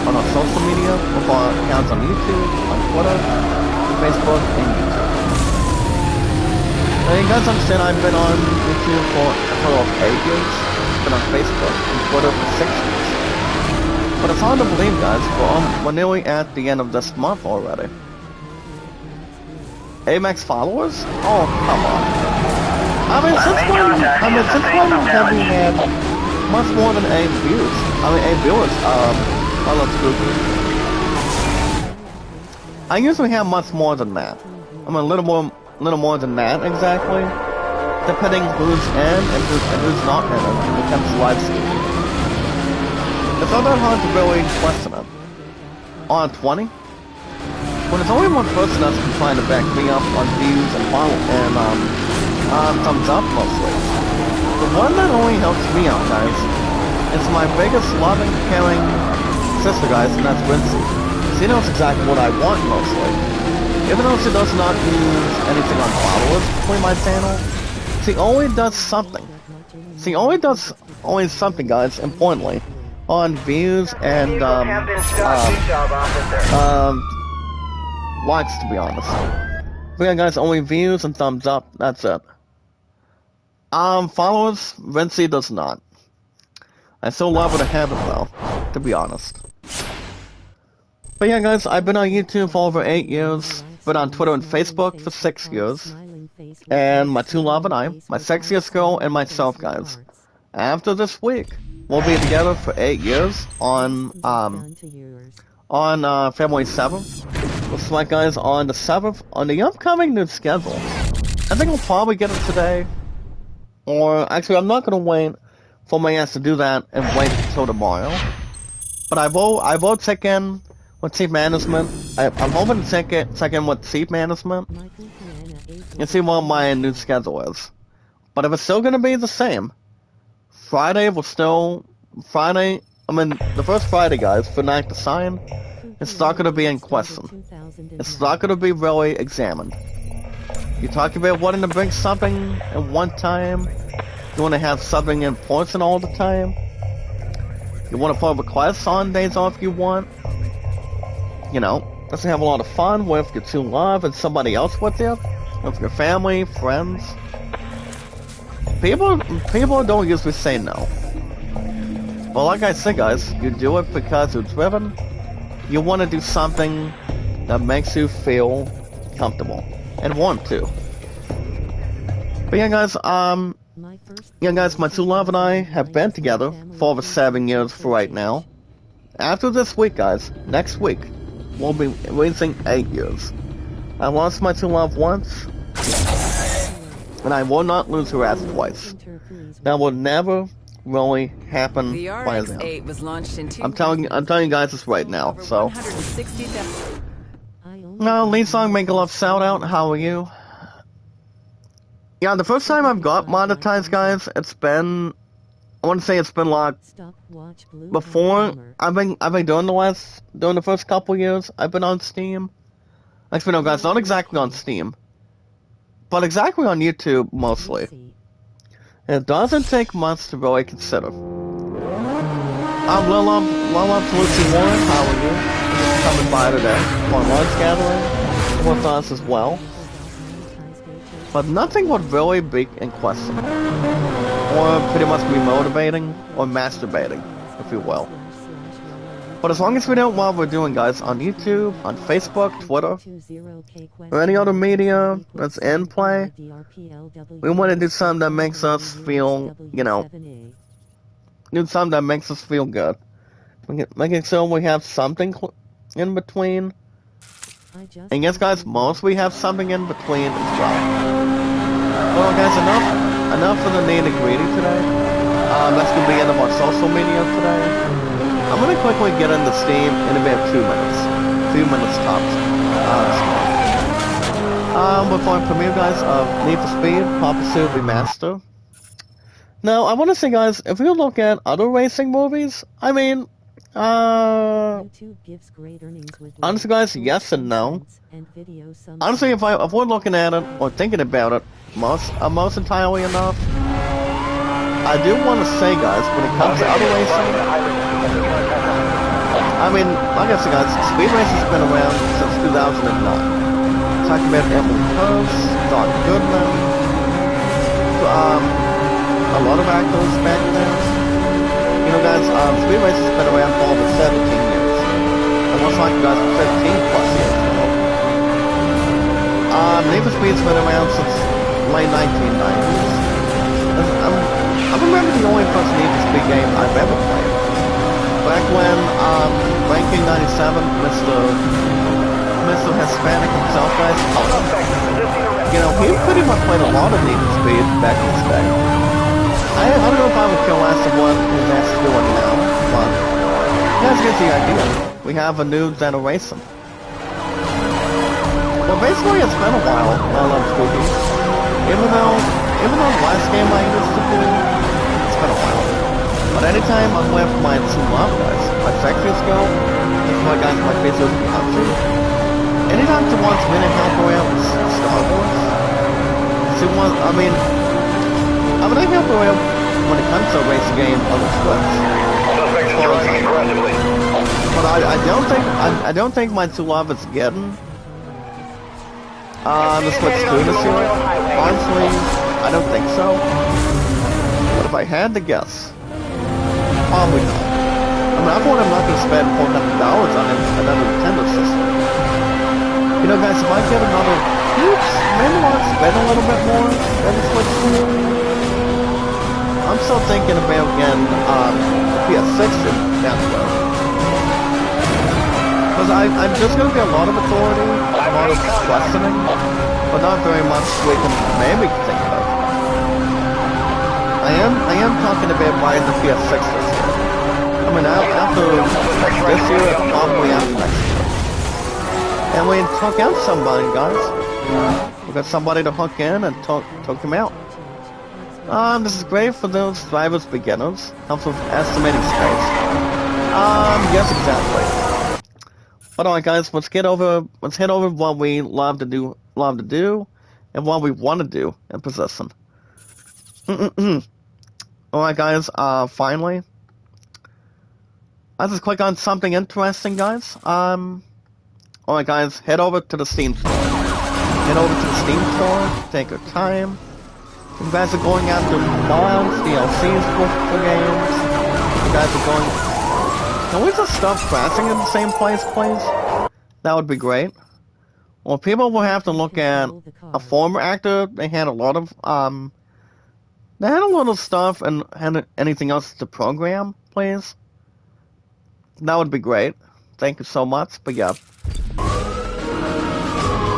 on our social media, with our accounts on YouTube, on Twitter, Facebook, and YouTube. Now you guys understand I've been on YouTube for a total of 8 years, been on Facebook and Twitter for 6 years. But it's hard to believe, guys, we're nearly at the end of this month already. 8 max followers? Oh, come on. I mean, since when have we had much more than 8 views? I mean, 8 viewers, oh, that's spooky. I usually have much more than that. I mean, a little more than that, exactly. Depending who's in and who's not in it when it comes to live streaming. It's not that hard to really question it. On 20? When it's only one person that's been trying to back me up on views and thumbs up mostly. The one that only helps me out, guys, is my biggest loving, caring sister, guys, and that's Wincy. She knows exactly what I want, mostly. even though she does not use anything on followers between my channel, she only does something. She only does something, guys, importantly, on views and, likes, to be honest. But yeah, guys, only views and thumbs up, that's it. Followers, Vinci does not. I still love her to have it, though, to be honest. But yeah, guys, I've been on YouTube for over 8 years, been on Twitter and Facebook for 6 years, and my two love and I, my sexiest girl and myself, guys. After this week, we'll be together for 8 years on February 7th. Looks like, guys, on the 7th, on the upcoming new schedule. I think we'll probably get it today, or actually, I'm not gonna wait for my ass to do that and wait until tomorrow. But I will check in with Chief Management. I'm hoping to check in with Chief Management and see what my new schedule is. But if it's still gonna be the same, Friday, the first Friday, guys, for Night to Sign, it's not gonna be in question. It's not gonna be really examined. You're talking about wanting to bring something at one time. You want to have something important all the time. You want to put requests on days off you want. You know, just have a lot of fun with your two love and somebody else with you. With your family, friends. People don't usually say no. But like I said, guys, you do it because you're driven. You want to do something that makes you feel comfortable and want to. But yeah, guys, my two love and I have been together for over 7 years for right now. After this week, guys, next week, we'll be reaching 8 years. I lost my two love once, and I will not lose her ass twice. That will never really happen by them. I'm telling you guys this right now, so. Now, lead song, make a love shout out, how are you? Yeah, the first time I've got monetized, guys, it's been, I want to say it's been like, before, I've been doing the first couple years, I've been on Steam. Actually, no, guys, not exactly on Steam, but exactly on YouTube, mostly. It doesn't take much to really consider. I'm Lil Love to Lucy Warren, how are you? Just coming by today, for lunch gathering, with us as well. But nothing would really be in question. Or pretty much be motivating, or masturbating, if you will. But as long as we know what we're doing, guys, on YouTube, on Facebook, Twitter, or any other media that's in play, we want to do something that makes us feel, you know, do something that makes us feel good. Making sure we have something in between. And yes, guys, most we have something in between as well. Well, guys, enough for the nitty-gritty today. That's gonna be the end of our social media today. I'm gonna quickly get into Steam in about 2 minutes. 2 minutes tops. Before I premiere, guys, Need for Speed, Papa Sue Remaster. Now, I want to say, guys, if we look at other racing movies, I mean, honestly, guys, yes and no. Honestly, if we're looking at it or thinking about it most entirely enough, I do want to say, guys, when it comes to other racing, I mean, like I said, guys, Speed Racing has been around since 2009. Talking about Emily Post, Don Goodman, a lot of actors back then. You know, guys, Speed Racing has been around for over 17 years. And most likely, guys, 15 plus years now. Need for Speed's been around since late 1990s. I remember the only first Need for Speed game I've ever played. Back when, Ranking 97, Mr. Hispanic himself, guys, you know, he pretty much played a lot of Need for Speed back in his day. I don't know if I would kill less of what his ass is doing now, but you guys get the idea. We have a new generation. Well, basically, it's been a while, I love Spooky. Even though the last game I used to do, it's been a while. But anytime I'm with my two love guys, my sexiest girl, that's why, guys, my face is behind you. anytime someone's winning help around Star Wars, I mean, I help around when it comes to a race game on the Switch. But I don't think my true love is getting the Switch 2 this year. Honestly, I don't think so. But if I had to guess, probably not. I mean, I'm not going to spend $400 on another Nintendo system. You know, guys, if I get another, maybe I'll spend a little bit more than the Switch 2. I'm still thinking about getting PS6 down the road. Because I'm just going to get a lot of authority, a lot of questioning, but not very much we can maybe think about. I am talking about buying the PS6 this year. I mean, after this year, probably after next year. And we took out somebody, guys. We got somebody to hook in and took him out. This is great for those drivers beginners. Helps with estimating space. Yes, exactly. But alright, guys, let's head over what we love to do, and what we want to do in position. Alright, guys. Finally, let's just click on something interesting, guys. Alright, guys, head over to the Steam store. Head over to the Steam store. Take your time. You guys are going after mods, DLCs for games. You guys are going... Can we just stop crashing in the same place, please? That would be great. Well, people will have to look at a former actor. They had a lot of, stuff and had anything else to program, please. That would be great. Thank you so much, but yeah.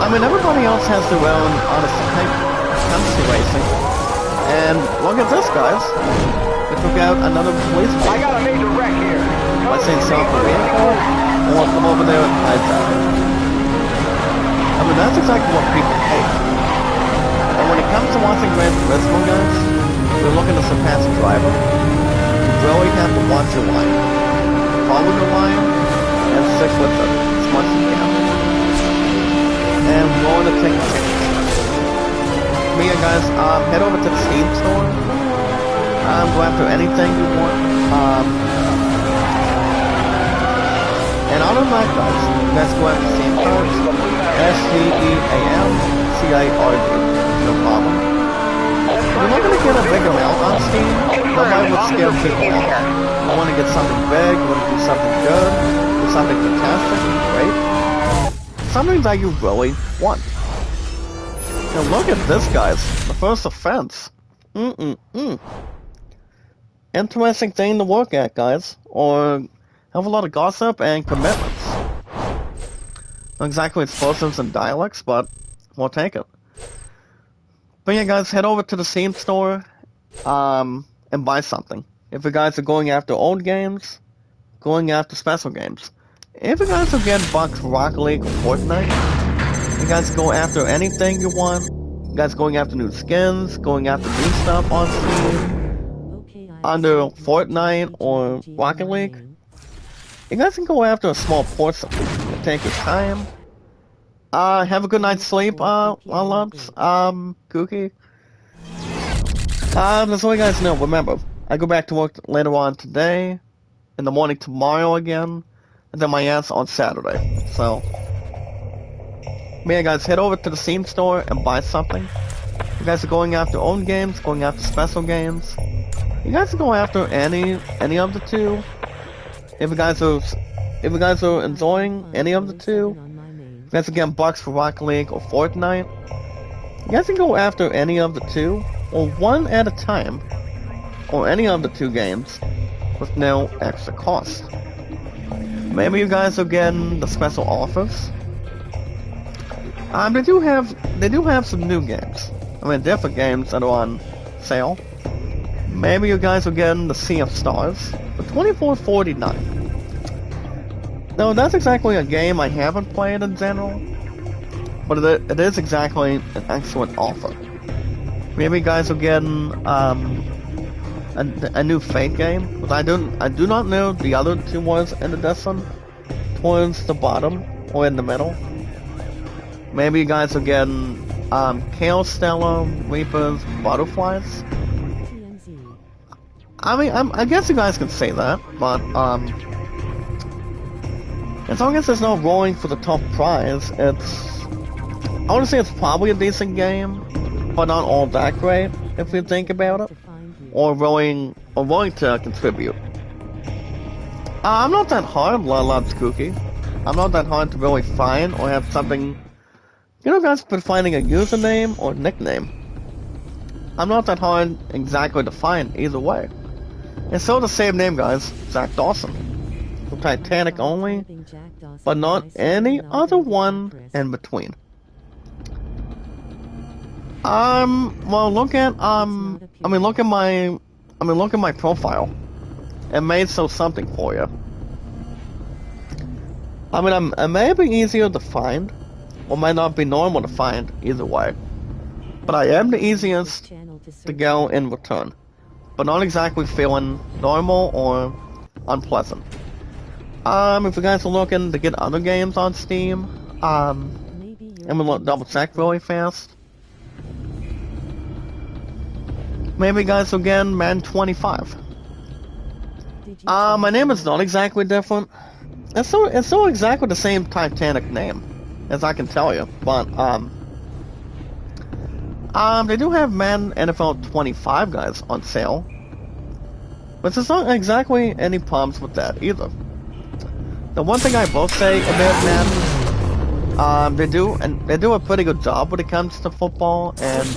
I mean, everybody else has their own honest comes to racing. And look at this, guys. They took out another police vehicle. I got a major wreck here. Let's say South Korea. And we'll come over there and hijack it. I mean, that's exactly what people hate. And when it comes to watching Gran Turismo, guys, you're looking to surpass a driver. You really have to watch your line. Follow your line, and stick with it as much as you can. And willing to take a chance. Me and guys, head over to the Steam store. Go after anything you want. And other than that, guys, you guys go after Steam cards. STEAMCIRD. No problem. You're not going to get a big amount on Steam. Nobody would scare people off. I want to get something big, I want to do something good, do something fantastic, great. Something that you really want. Now look at this, guys. The first offense. Interesting thing to work at, guys. Or have a lot of gossip and commitments. Not exactly explosives and dialects, but we'll take it. But yeah, guys, head over to the Steam store and buy something. If you guys are going after old games, going after special games. If you guys are getting bucks for Rocket League or Fortnite, you guys go after anything you want. You guys going after new skins, going after new stuff on Steam, under Fortnite or Rocket League. You guys can go after a small portion. Take your time. Have a good night's sleep, lumps, Cookie. That's all you guys know. Remember, I go back to work later on today, in the morning tomorrow again, and then my ass on Saturday. So, yeah, guys, head over to the Steam store and buy something. You guys are going after own games, going after special games. You guys can go after any of the two. If you guys are enjoying any of the two, you guys are getting bucks for Rocket League or Fortnite. You guys can go after any of the two, or one at a time, or any of the two games, with no extra cost. Maybe you guys are getting the special offers. They do have some new games. I mean, different games that are on sale. Maybe you guys are getting the Sea of Stars for $24.49. No, that's exactly a game I haven't played in general, but it is exactly an excellent offer. Maybe you guys are getting a new Fate game, but I do not know the other two ones in the edition, towards the bottom or in the middle. Maybe you guys will get Chaos Stella, Reapers, Butterflies. I mean, I guess you guys can say that, but as long as there's no rolling for the top prize, I want to say it's probably a decent game, but not all that great if you think about it, or willing to contribute. I'm not that hard, Loves Cookie. I'm not that hard to really find or have something. You know, guys, been finding a username or nickname. I'm not that hard exactly to find either way. It's still the same name, guys. Zach Dawson. For Titanic only, but not any other one in between. Well, look at look at my profile. It may show something for you. I mean, it may be easier to find, or might not be normal to find, either way. But I am the easiest to go in return, but not exactly feeling normal or unpleasant. If you guys are looking to get other games on Steam, and we'll double check really fast. Maybe you guys will get Man 25. My name is not exactly different. It's still exactly the same Titanic name, as I can tell you. But they do have Man NFL 25 guys on sale, but there's not exactly any problems with that either. The one thing I will say about Man, they do a pretty good job when it comes to football, and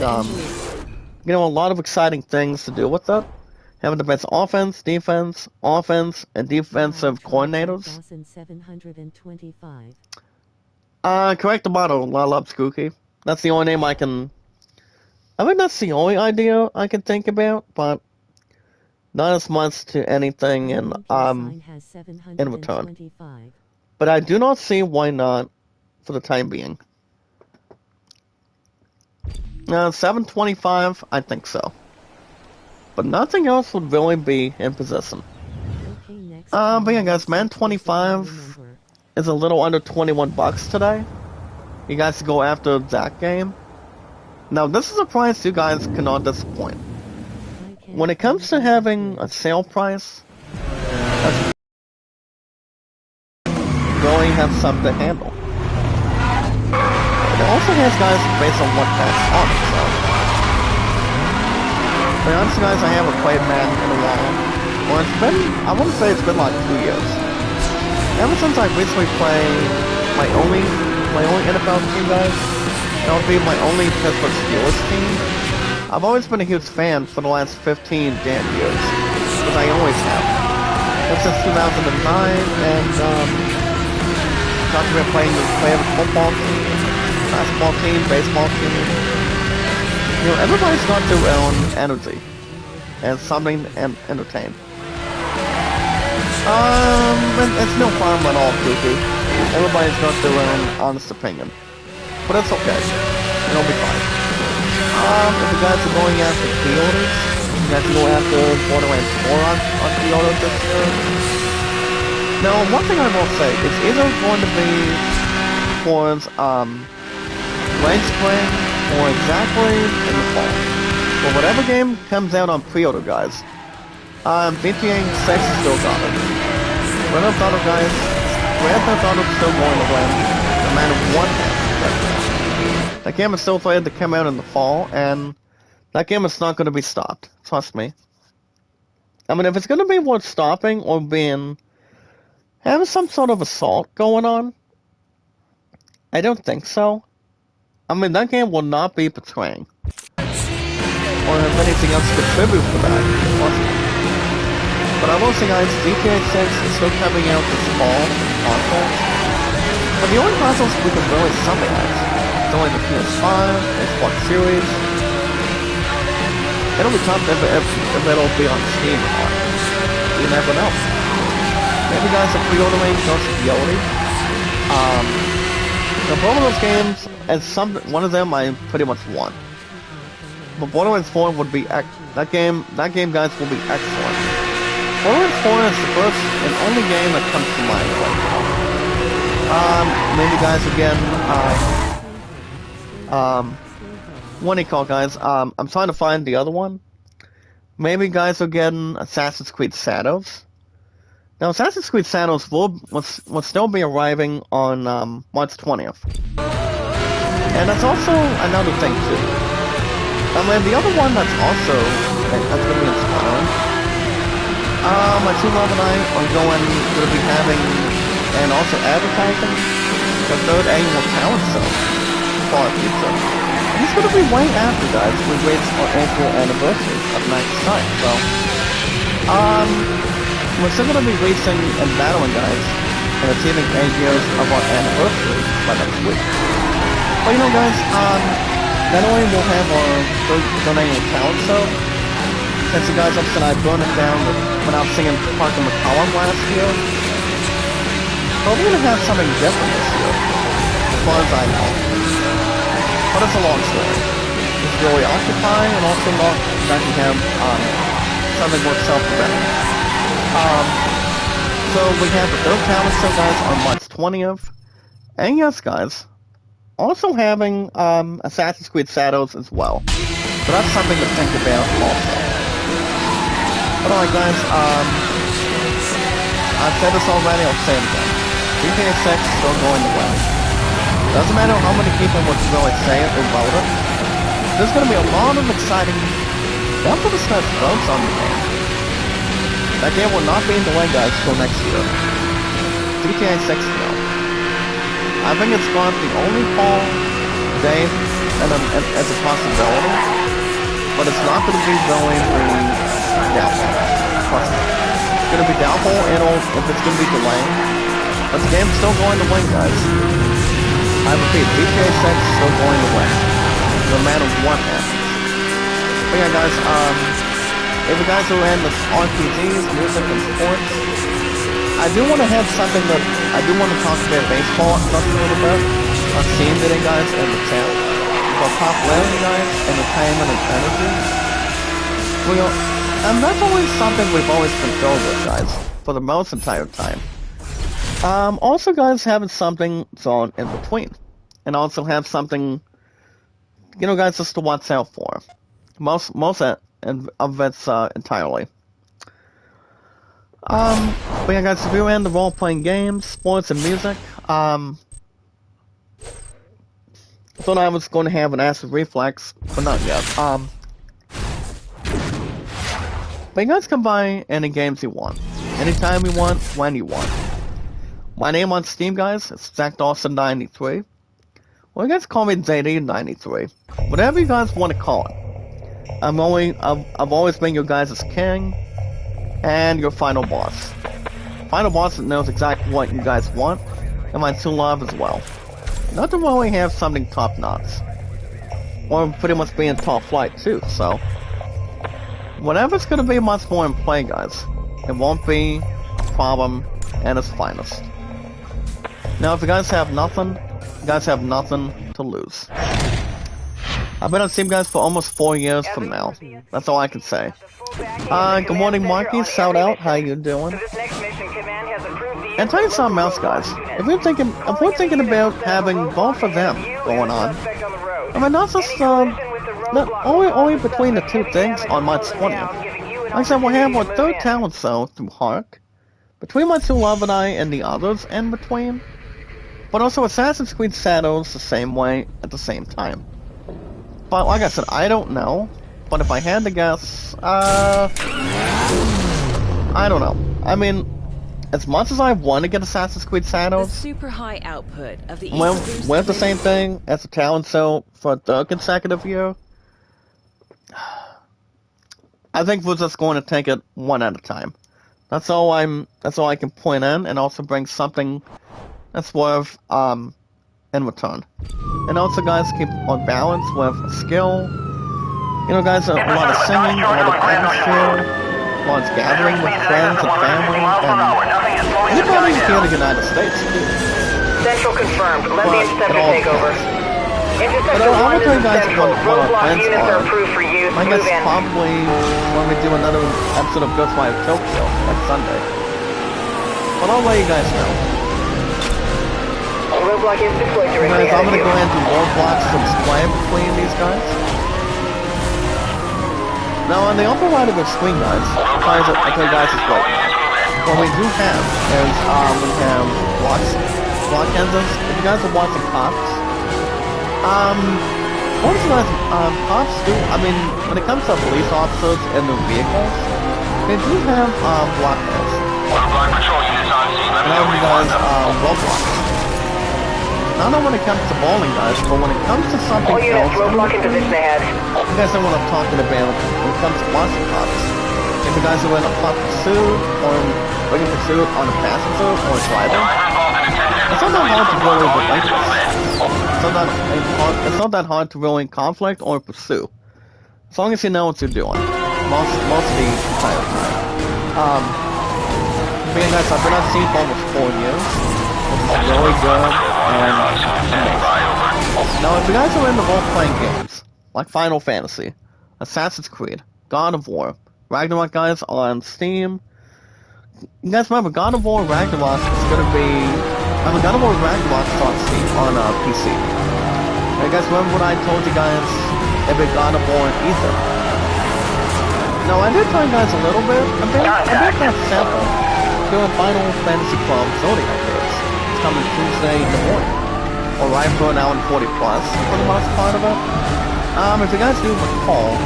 you know, a lot of exciting things to do with it. Having the best offense, defense, and defensive coordinators. Correct the model, Lalub Skookie. That's the only name I think that's the only idea I can think about, but not as much to anything in return. But I do not see why not for the time being. 725, I think so. But nothing else would really be in position. But yeah, guys, Man 25 is a little under 21 bucks today. You guys go after that game. Now, this is a price you guys cannot disappoint. When it comes to having a sale price, really have something to handle. It also has guys based on what that's on, so. To be honest, guys, I haven't played Man in a while. Or it's been, I wouldn't say it's been like 2 years. Ever since I recently played my only NFL team, guys, that would be my only Pittsburgh Steelers team. I've always been a huge fan for the last 15 damn years, because I always have. Ever since 2009, and talking about playing a football team, basketball team, baseball team. You know, everybody's got their own energy and something to entertain. It's no problem at all, Goofy. Everybody's got their own honest opinion. But it's okay. It'll be fine. If you guys are going after pre-orders, you guys go after Borderlands 4 on pre-orders this year. Now, one thing I will say, it's either going to be towards, late spring, or exactly in the fall. But whatever game comes out on pre-order, guys, GTA 6 is still got it. Grand Theft Auto, guys, Grand Theft Auto is still going to win, no matter what happens. That game is still slated to come out in the fall, and that game is not going to be stopped. Trust me. I mean, if it's going to be worth stopping or having some sort of assault going on, I don't think so. I mean, that game will not be betraying. Or have anything else to contribute for that. But I will say, guys, GTA 6 is still coming out this fall on consoles. But the only consoles we can really summarize is only the PS5, Xbox Series. It'll be tough if it'll be on Steam or not. You never know. Maybe guys are pre-ordering Ghost of Yodi. The both of those games, one of them I pretty much won. But Borderlands 4 would be that game, guys, will be excellent. Borderlands 4 is the first and only game that comes to mind right now. Maybe guys again, what do you call it, guys? I'm trying to find the other one. Maybe guys are getting Assassin's Creed Shadows. Now, Assassin's Creed Shadows will still be arriving on March 20th. And that's also another thing, too. And the other one that's also that's going to be inspiring. My two love and I are going to be having and also advertising the third annual talent show for our pizza. And it's going to be way after, guys, we reach our April anniversary of Night Sight. So, we're still going to be racing and battling, guys, and achieving 8 years of our anniversary by next week. But you know, guys, not only will have our third annual talent show, since you guys upset I burned it down when I was singing Parker McCollum last year, but we're going to have something different this year, as far as I know. But it's a long story. It's really occupying and also not that you have something more self-directed. So we have the third talent show, guys, on March 20th. And yes, guys, also having Assassin's Creed Shadows as well. So that's something to think about also. But alright, guys, I've said this already, I'll say it again. GTA 6 is still going to win. Doesn't matter how many people would really say it or vote it. There's going to be a lot of exciting, down to the start votes on the game. That game will not be in the way, guys, till next year. GTA 6 though. I think it's got the only fall day as a possibility, but it's not going to be going doubtful. It's going to be doubtful if it's going to be delayed, but the game's still going to win, guys. I repeat, GTA 6 is still going to win, no matter what happens. But yeah, guys, if you guys are in the RPGs, music, and sports, I do want to have something that I do want to talk about baseball just a little bit. I've seen it, guys, in the chat. For popularity, guys, entertainment, and energy. And that's always something we've always been filled with, guys, for the most entire time. Also, guys, having something thrown in between. And also have something, you know, guys, just to watch out for. Most of it's entirely. But yeah, guys, if you're into role-playing games, sports, and music, I thought I was going to have an acid reflex, but not yet. But you guys can buy any games you want, anytime you want, when you want. My name on Steam, guys, is ZachDawson93. Well, you guys call me JD93. Whatever you guys want to call it. I've always been your guys' king, and your final boss. Final boss that knows exactly what you guys want, and my true love as well. Not to really have something top-notch. Or pretty much be in top flight too, so... whatever's gonna be much more in play, guys. It won't be a problem at its finest. Now, if you guys have nothing, you guys have nothing to lose. I've been on Steam, guys, for almost 4 years from now. That's all I can say. Good morning, Marky. Shout out. How you doing? And tell you something else, guys. If we're thinking about having both of them going on, I mean, not just not only between the two things on March 20th. Like I said, we'll have our third talent show through Hark, between my two love and I and the others in between, but also Assassin's Creed Shadows the same way at the same time. But like I said, I don't know. But if I had to guess, I don't know. I mean, as much as I want to get Assassin's Creed Shadows, the super high output of the with the same thing as a talent show for a third consecutive year, I think we're just going to take it one at a time. That's all I can point in, and also bring something that's worth in return. And also, guys, keep on balance with skill. You know, guys, a lot of singing, a lot of atmosphere, a lot of gathering with friends and family, and anybody here in the United States, too. Central confirmed. Let the interceptor take over. Interceptor 1 is central. Roadblock units are approved for use. I guess probably when we do another episode of Ghostwire Tokyo next Sunday. But I'll let you guys know. roadblock is deployed directly Guys, I'm ahead of gonna you. go ahead and do roadblocks to display between these guys. Now, on the upper right of the screen, guys, I'll tell you guys this right now. What we do have is, we have block engines. If you guys are watching cops, what do you guys, cops do, I mean, when it comes to police officers and their vehicles, they do have, block engines. And I have you guys, roadblocks. Not only when it comes to bowling, guys, but when it comes to something All units, else, roadblock in position ahead. you guys know what I'm talking about when it comes to watching cops. If you guys are in a hot pursuit, or looking pursuit on a passenger or a driver, it's not that hard to really relinquish. It's not that hard to really conflict or pursue. As long as you know what you're doing. Most of the entire time. Being guys, I've been on scene for almost 4 years. It's really good and amazing. Now, if you guys are into role-playing games, like Final Fantasy, Assassin's Creed, God of War, Ragnarok, guys, on Steam, you guys remember, God of War Ragnarok is gonna be... God of War Ragnarok is on Steam, on PC. And you guys remember what I told you guys about God of War and Ether? No, I did tell you guys a little bit about that sample doing Final Fantasy XII Zodiac days. It's coming Tuesday in the morning. Or right for an hour and 40 plus, for the most part of it. If you guys do recall,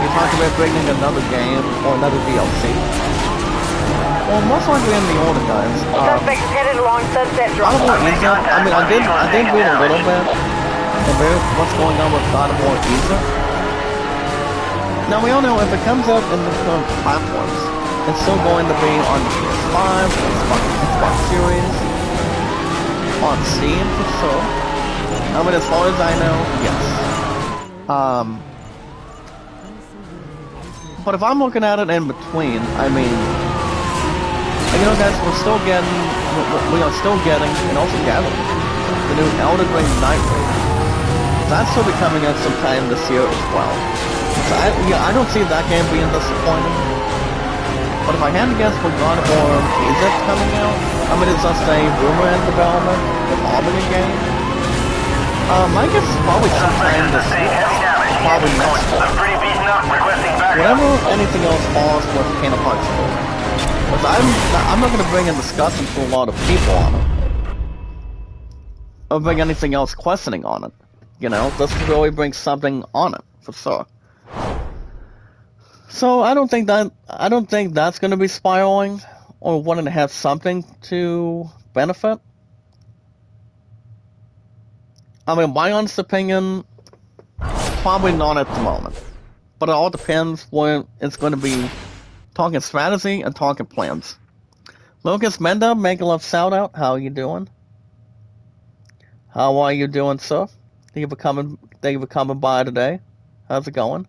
you talked about bringing another game or another DLC. Well, most likely in the order, guys. Suspect is headed along Sunset God of War Drive. Isa, I did read a little bit about what's going on with God of War Isa. Now, we all know if it comes up in the current platforms, it's still going to be on the PS5, Xbox Series, on Steam for sure. I mean, as far as I know, yes. But if I'm looking at it in between, I mean, you know, guys, we are still getting, and also gathering, the new Elden Ring Night Raid. That's still be coming out sometime this year as well. So I don't see that game being disappointing. But if I had to guess for God of War, is it coming out? I mean, it's just a rumor in development, involving a game. My guess is probably sometime this year. Probably next year. Whenever anything else falls with Kingdom Hearts 4. Because I'm not going to bring in discussion to a lot of people on it. Or bring anything else questioning on it. You know, just to really bring something on it, for sure. So I don't think that's going to be spiraling or wanting to have something to benefit. I mean, my honest opinion, probably not at the moment. But it all depends when it's going to be talking strategy and talking plans. Lucas Menda, make a love shout out. How are you doing? How are you doing, sir? Thank you for coming by today. How's it going?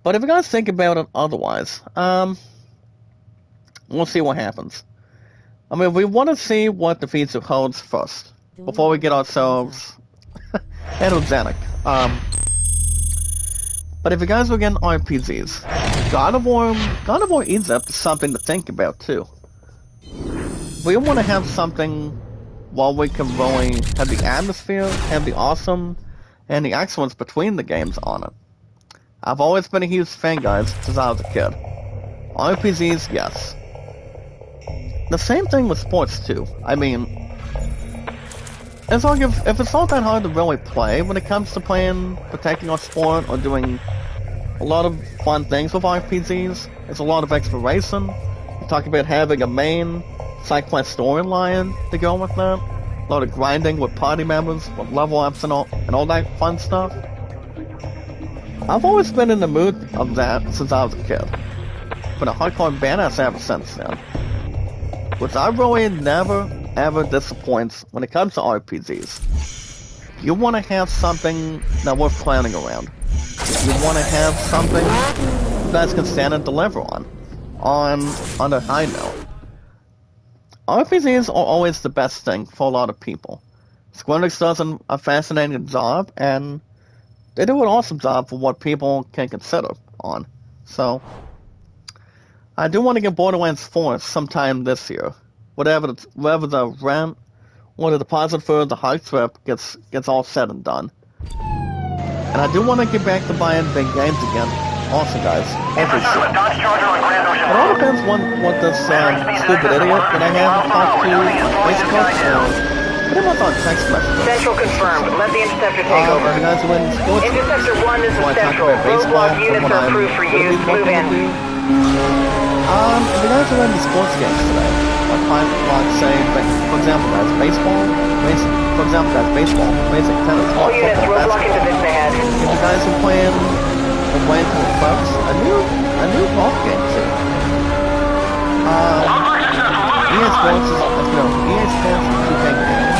But if you guys think about it otherwise, we'll see what happens. I mean, we want to see what the future holds first, before we get ourselves energetic. But if you guys were getting RPGs, God of War Egypt is something to think about too. We want to have something while we can really have the atmosphere, have the awesome, and the excellence between the games on it. I've always been a huge fan, guys, since I was a kid. RPGs, yes. The same thing with sports, too. I mean, it's like if it's not that hard to really play when it comes to protecting our sport, or doing a lot of fun things with RPGs, it's a lot of exploration. You're talking about having a main side quest storyline to go with that. A lot of grinding with party members, with level ups and all that fun stuff. I've always been in the mood of that since I was a kid. Been a hardcore badass ever since then. Which I really never, ever disappoints when it comes to RPGs. You want to have something that worth planning around. You want to have something you guys can stand and deliver on a high note. RPGs are always the best thing for a lot of people. Square Enix does a fascinating job, and they do an awesome job for what people can consider on. So, I do want to get Borderlands 4 sometime this year. Whatever the rent when the deposit for the hard trip gets all said and done. And I do want to get back to buying big games again. Also, guys, every soon. It all depends on what this stupid idiot that I have talked to on Facebook or pretty much on text messages. Central confirmed. Let the interceptor take over. You guys win sports. Interceptor 1, this is Well, I talked Central. about baseball, Roadblock units what are I'm approved for really use. Move looking to in. do. If you guys are into sports games today, like say, for example, guys, baseball, basic tennis, All units, football, roadblock into basketball. this ahead. If you guys are playing to folks, a new golf game too. EA Sports is EA Sports is 2K game.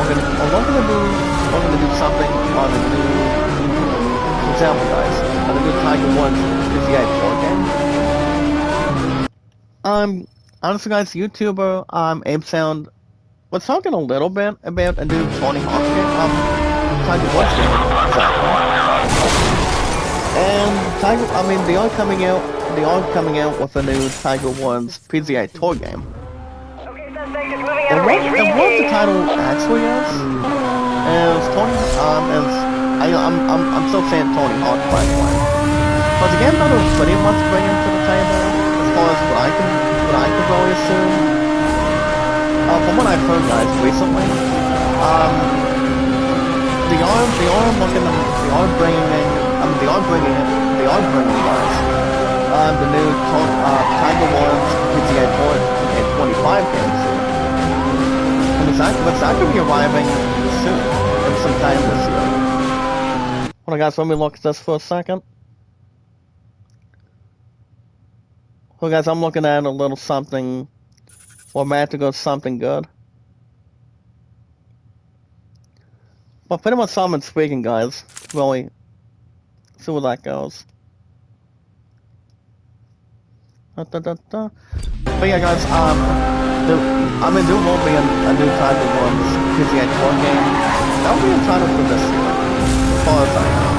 We're gonna do something on the new, for example, guys, on the new Tiger Woods PGA Tour game. Honestly, guys, YouTuber Abe Sound was talking a little bit about a new Tony Hawk game, Tiger Woods game, exactly. And they are coming out with a new Tiger Woods PGA Tour game. Okay, suspect is moving out And of what range. the title actually is Tony, I'm still saying Tony Hawk, by the way. But the game that was pretty much bringing to the table, as far as what I can really assume, from what I've heard, guys, recently, they are bringing guys, the new Tiger Woods PGA Tour 25 games. And it's actually be arriving soon, in some time this year. Hold on, guys, let me look at this for a second. Well, guys, I'm looking at a little something, or Matt to go something good. Well, pretty much something speaking, guys. Really, see where that goes. But yeah, guys, there will be a new Tiger Woods PGA Tour game. That'll be entitled for this year, as far as I know.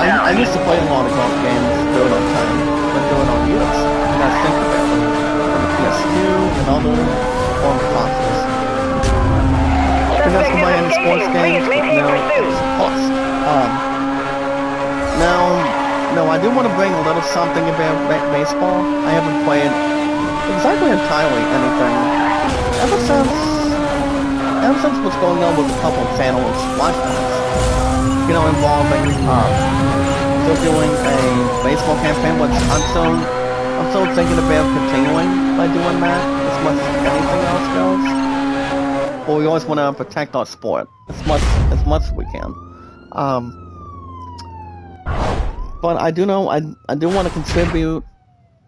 I used to play a lot of golf games, do it on time, but do it on years. You guys think about it. On the PS2 and other form of consoles. You guys can play any sports games, no, of course. Now, I do want to bring a little something about baseball. I haven't played exactly entirely anything ever since what's going on with a couple of channels, watchpoints. You know, involving still doing a baseball campaign, which I'm still thinking about continuing by doing that as much as anything else goes. But we always want to protect our sport as much as we can. But I do know I do want to contribute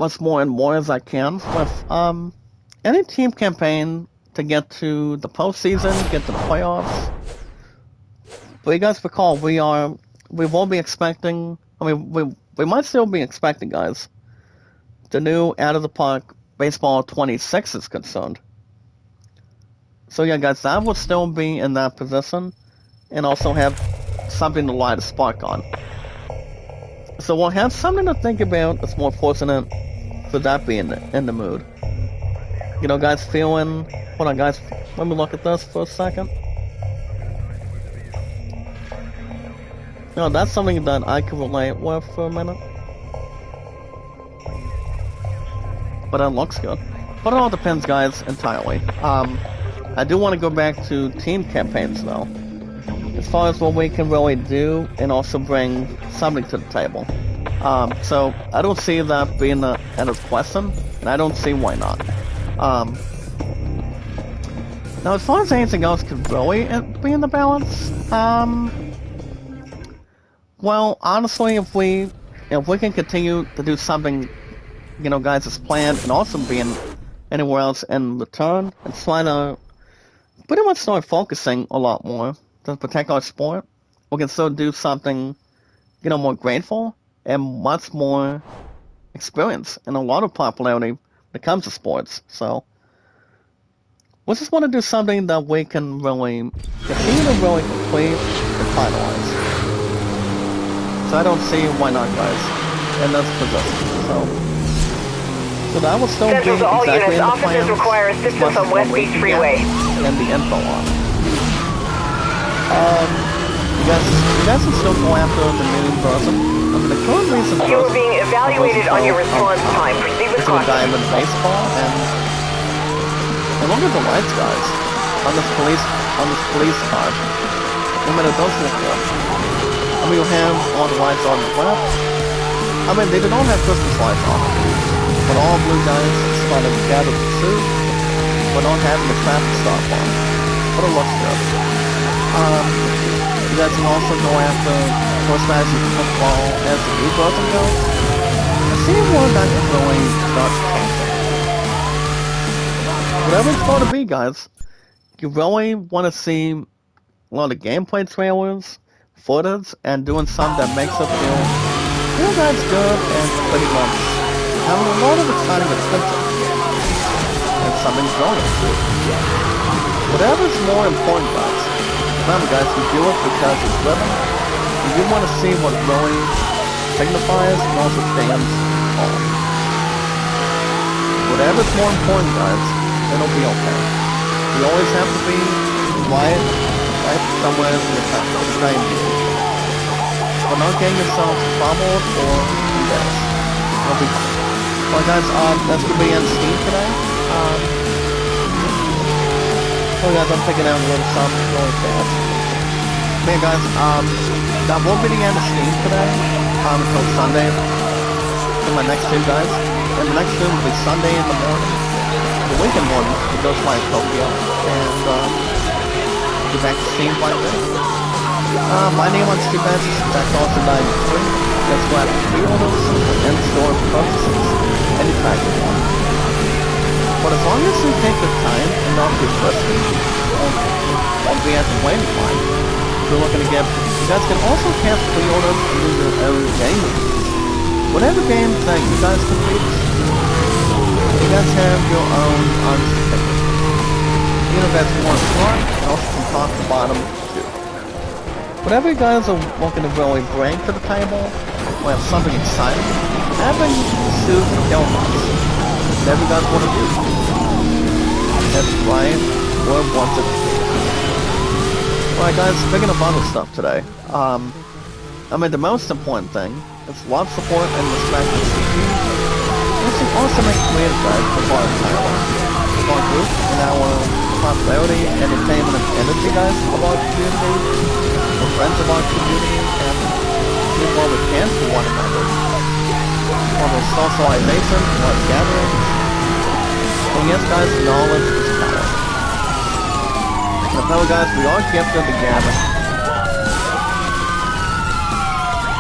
much more and more as I can with any team campaign to get to the postseason, get to the playoffs. But you guys recall, we will be expecting. I mean, we might still be expecting, guys. The new Out of the Park Baseball 26 is concerned. So yeah, guys, that will still be in that position, and also have something to light a spark on. So we'll have something to think about. It's more fortunate for that being in the mood. You know, guys, feeling. Hold on, guys. Let me look at this for a second. No, that's something that I can relate with for a minute. But it looks good. But it all depends, guys, entirely. I do want to go back to team campaigns, though. As far as what we can really do, and also bring something to the table. So, I don't see that being an end of question, and I don't see why not. Now, as far as anything else could really be in the balance, well, honestly, if we can continue to do something, you know, guys, as planned, and also being anywhere else in return, and trying to pretty much start focusing a lot more to protect our sport, we can still do something, you know, more grateful and much more experience and a lot of popularity when it comes to sports. So, we just want to do something that we can really continue to really complete and finalize. So I don't see why not, guys, in this position. So So that will still Central be to all exactly units. in the Officers plans. require assistance on West Beach Freeway. And the info on it. You guys can still go after the new person. I mean, the current recent person... You are being evaluated on your response time. Proceed with It's a guy caution. with baseball, and look at the lights, guys. On this police car. No matter those look good. I mean, you have all the lights on the left. I mean, they don't have Christmas lights on. But all blue guys trying to gather the suit, but not having the traffic stop on. But it looks good. You guys can also go after First Fantasy Football as the new version goes. I see one that is really not changing. Whatever it's going to be, guys, you really want to see a lot of gameplay trailers, footage, and doing something that makes it feel that's good and pretty much having a lot of exciting attention and something's going to. Whatever's more important, guys. Remember, guys, you do it because it's living, and you want to see what really signifies and also stands on. Whatever's more important, guys, it'll be okay. You always have to be quiet, right, somewhere in the time being. But not getting yourself troubled or embarrassed. It'll be fine. Well, guys, that's gonna be on Steam today. Well, guys, I'm picking out a little something really fast. Man, guys, that won't be the end of Steam today, until Sunday, for my next stream, guys. And the next stream will be Sunday in the morning. The weekend morning, it goes by Tokyo, and, get back to Steam by then. My name on Steam is Jack Dawson 93. That's why I pre-orders and store purchases any kind you want. But as long as you take the time and not be frustrated, won't be at the waiting line. If you're looking to get, you guys can also cast pre-orders and do your own game reviews. Whatever games that you guys complete, you guys have your own unsticker. You know, that's more smart, and also from top to bottom too. Whatever you guys are looking to really bring to the table, or have something exciting, having suits and kill bots. Whatever you guys want to do. That's right, or want to do. Alright guys, speaking of other stuff today, I mean the most important thing is love, support, and respect for CP. We should also make creative guys for our entire our group and our popularity, entertainment, and energy guys of our community, or friends of our community, and do what we can for one another. On the socialization, like gatherings. And yes guys, knowledge is power. And fellow guys, we are gifted together.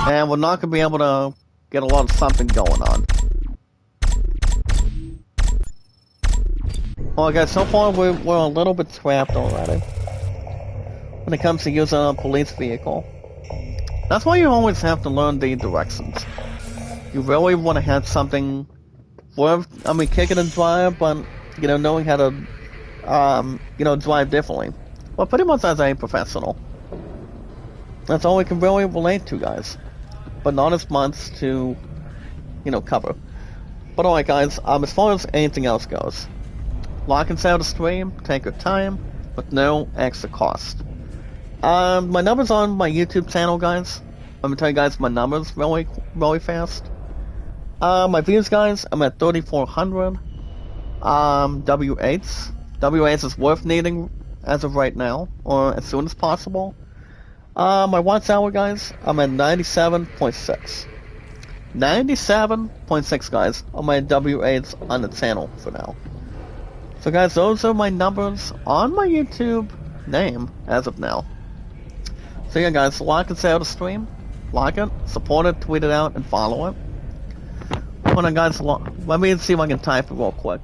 And we're not going to be able to get a lot of something going on. Well guys, so far we're a little bit trapped already. When it comes to using a police vehicle. That's why you always have to learn the directions. You really want to have something worth, kicking and drive, but, you know, knowing how to, drive differently. Well, pretty much as a professional. That's all we can really relate to, guys. But not as much to, cover. But alright, guys, as far as anything else goes, like and share the stream, take your time, with no extra cost. My numbers on my YouTube channel, guys. Let me tell you guys my numbers really fast. My views, guys, I'm at 3,400. W8s. W8s is worth needing as of right now, or as soon as possible. My watch hour, guys, I'm at 97.6. 97.6, guys, on my W8s on the channel for now. So, guys, those are my numbers on my YouTube name as of now. So, yeah, guys, like and share the stream. Like it, support it, tweet it out, and follow it. Hold on, guys, let me see if I can type it real quick.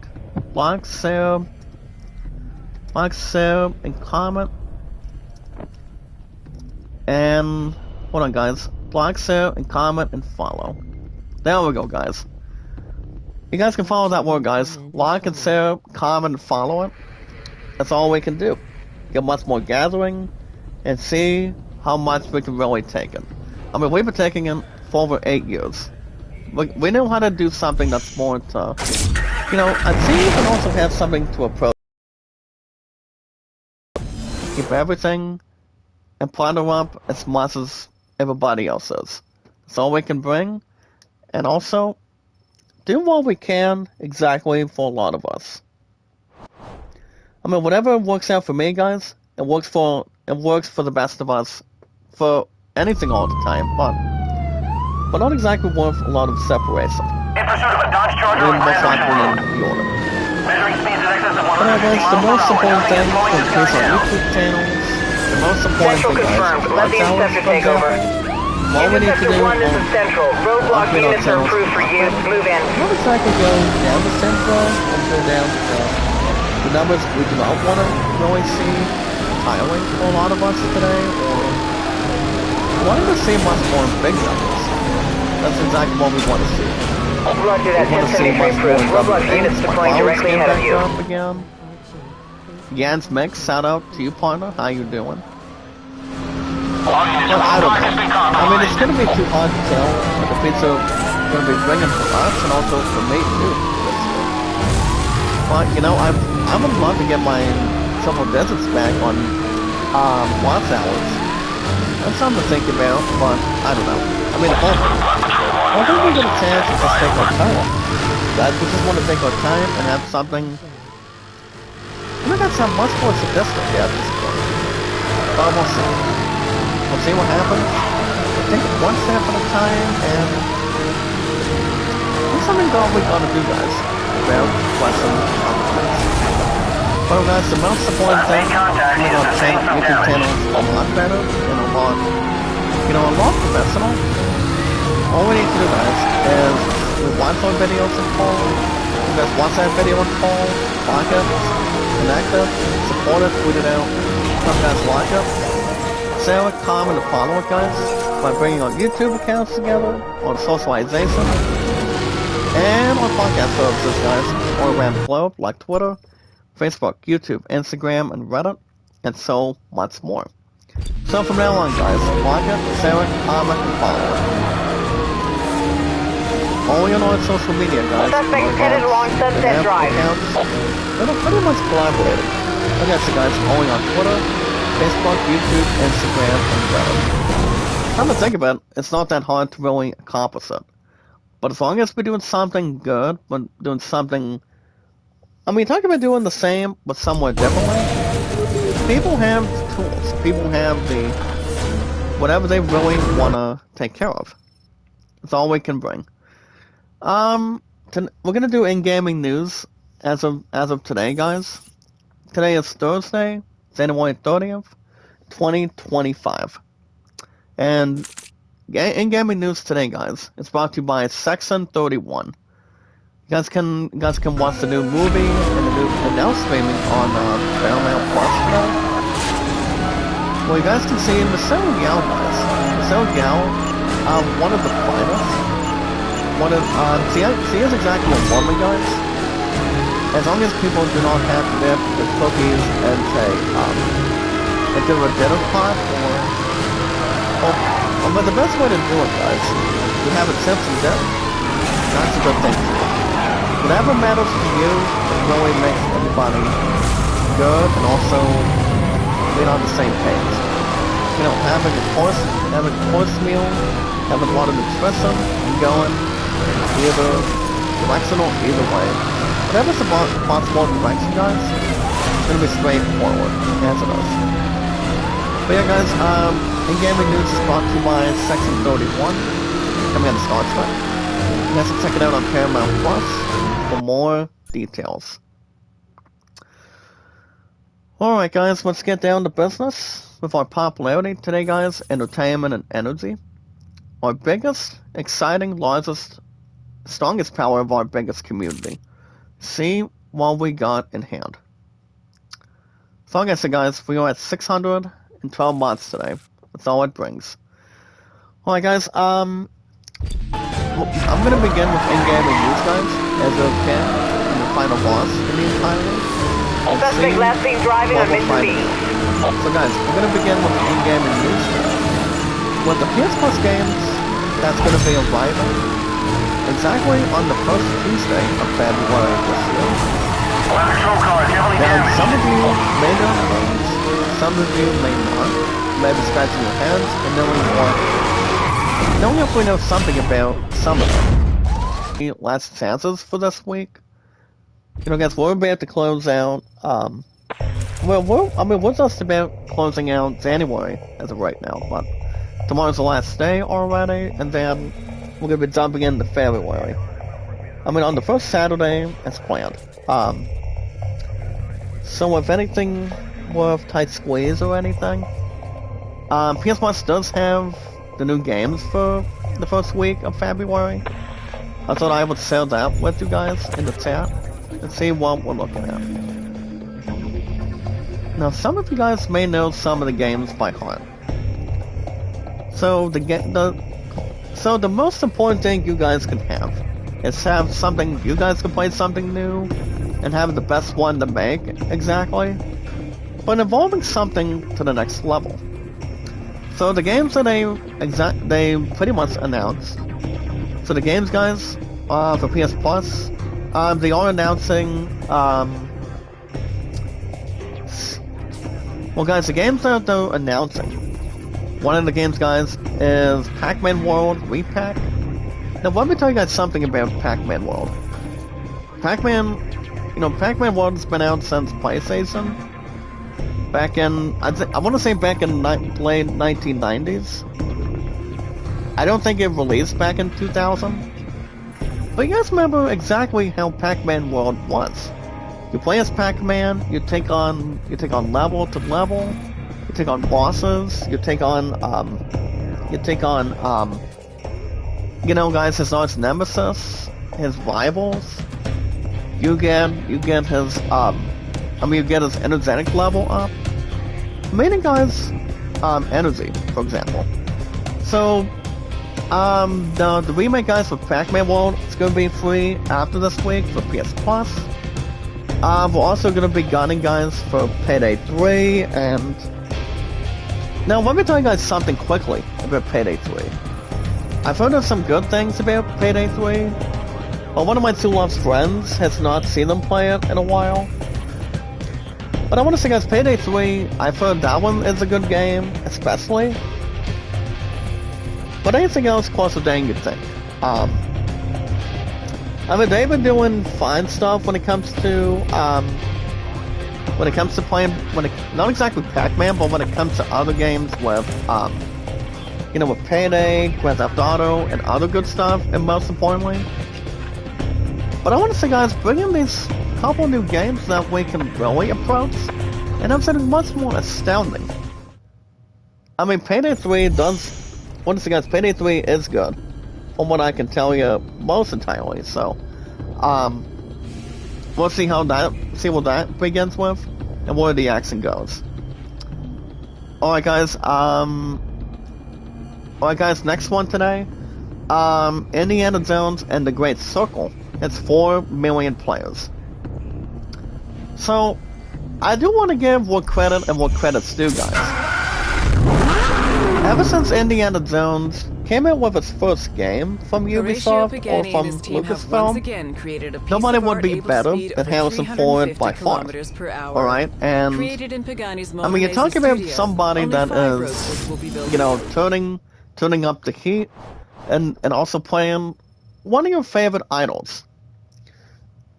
Like, share, and comment. And, hold on, guys. Like, share, and comment, and follow. There we go, guys. You guys can follow that word, guys. Like and share, comment, and follow it. That's all we can do. Get much more gathering, and see how much we can really take it. We've been taking it for over 8 years. We know how to do something that's more to You know, I'd say you can also have something to approach. Keep everything and platter up as much as everybody else is. That's all we can bring. And also, do what we can exactly for a lot of us. I mean, whatever works out for me, guys, it works for the best of us for anything all the time, but not exactly worth a lot of separation. In pursuit of a Dodge Charger on Most likely in the order. Measuring speeds in excess of 150 But anyways, the most miles per hour. important thing Entering for and the pulling case on this YouTube channels, the most important Central thing, guys, confirmed. is Let the watch hours, Interceptor for take over. example. All we need to Interceptor do 1, this is Central. Roadblock upgrade our units are channels approved for to use. Move in. not exactly go down to Central and go down to the numbers we do not want to really see tiling for a lot of us today, or wanting to see much more big numbers. That's exactly what we want to see. Roger that, We want to see 1073 much more approved. Roadblock things, units like deploying clouds directly getting ahead of back you. up again. Jans Mix, shout out to you, partner. How you doing? But I don't know. I mean, it's gonna be too hard to tell what the pizza gonna be bringing for us, and also for me too. But you know, I would love to get my Shuffle Deserts back on watch hours. That's something to think about, but I don't know. I mean, I think we get a chance to just take our time. Guys, we just want to take our time and have something. We got something much more sophisticated at this point. But we'll see. We'll see what happens. We'll take it one step at a time, and there's something we gotta do, guys. About lessons on the place. Well, guys, the most important thing is our YouTube channel is a lot better and a lot, a lot professional. All we need to do, guys, is we watch our videos in full. You guys watch that video in full, like it, connect it, support it, tweet it out. Some guys like it. Share it, comment, and follow it, guys, by bringing our YouTube accounts together, on socialization, and on podcast services, guys, all around the globe, like Twitter, Facebook, YouTube, Instagram, and Reddit, and so much more. So from now on, guys, like it, share it, comment, and follow it. All on our social media, guys. Suspect headed along Sunset Drive. It'll pretty much collaborate. Okay, so guys, only on Twitter, Facebook, YouTube, Instagram, and Reddit. Come to think about it, it's not that hard to really accomplish it. But as long as we're doing something good, we're doing something... I mean, talking about doing the same, but somewhat differently, people have the tools. People have the... whatever they really want to take care of. That's all we can bring. We're gonna do in-gaming news as of today, guys. Today is Thursday, January 30th, 2025. And in-gaming news today, guys, it's brought to you by Section 31. You guys can watch the new movie and now streaming on Paramount Plus today. Well, you guys can see Michelle Yeoh, guys. Michelle Yeoh, one of the finest. She is exactly a woman, guys. As long as people do not have to dip the cookies and say, into a dinner pot, but the best way to do it, guys, is to have a chips and dip. That's a good thing to do. Whatever matters to you, it really makes everybody good and also being on the same page. Having a course meal, having a lot of nutrition, and going either direction or either way. Whatever's the possible direction, guys, it's gonna be straightforward, as it is. But yeah, guys, in-gaming news is brought to you by Section 31, coming out of Star Trek. You guys can check it out on Paramount Plus for more details. Alright, guys, let's get down to business with our popularity today, guys, entertainment and energy. Our biggest, exciting, largest, strongest power of our biggest community. See what we got in hand. So like I said, guys, we are at 612 mods today. That's all it brings. Alright, guys, I'm gonna begin with in-gaming news, guys, as of can, in the final boss in the entire game. Suspect last seen driving on Mission B. So guys, we're gonna begin with the in-gaming news. With the PS Plus games that's gonna be arriving in exactly on the first Tuesday of February this year. Now, some of you may know things, some of you may not. You may be scratching your heads and knowing if we know something about some of them. The last chances for this week. You know, guys, we're about to close out, we're just about closing out January as of right now, but tomorrow's the last day already, and then we're gonna be jumping into February. I mean, on the first Saturday, as planned. So if anything worth tight squeeze or anything, PS Plus does have the new games for the first week of February. I thought I would share that with you guys in the chat and see what we're looking at. Now, some of you guys may know some of the games by heart. So the most important thing you guys can have is have something you guys can play something new and have the best one to make exactly, but involving something to the next level. So the games that they pretty much announced. So the games, guys, for PS Plus, they are announcing. Well, guys, the games that they're announcing. One of the games, guys, is Pac-Man World Repack. Now, let me tell you guys something about Pac-Man World. Pac-Man World's been out since PlayStation. Back in, I want to say back in late 1990s. I don't think it released back in 2000. But you guys remember exactly how Pac-Man World was. You play as Pac-Man, you take on level to level, you take on bosses, you take on, guys, his arch nemesis, his rivals. You get his energetic level up. Meaning, guys, energy, for example. So, the remake, guys, for Pac-Man World is going to be free after this week for PS Plus. We're also going to be gunning, guys, for Payday 3, and... Now, let me tell you guys something quickly about Payday 3. I've heard of some good things about Payday 3, but one of my two loves friends has not seen them play it in a while. But I want to say, guys, Payday 3, I've heard that one is a good game, especially. But anything else closer than you think. I mean, they've been doing fine stuff when it comes to playing, not exactly Pac-Man, but when it comes to other games with, with Payday, Grand Theft Auto, and other good stuff, and most importantly. But I want to say, guys, bring in these couple new games that we can really approach, and I'm saying much more astounding. I mean, Payday 3 does, honestly, guys, Payday 3 is good, from what I can tell you most entirely, so, we'll see what that begins with, and where the action goes. Alright guys, next one today, Indiana Jones and the Great Circle. It's 4 million players. So, I do want to give what credit and what credit's due, guys. Ever since Indiana Jones came out with its first game from Ubisoft or from Lucasfilm, nobody would be better than Harrison Ford by far. Alright, and I mean, you're talking about somebody that is, turning up the heat and also playing one of your favorite idols.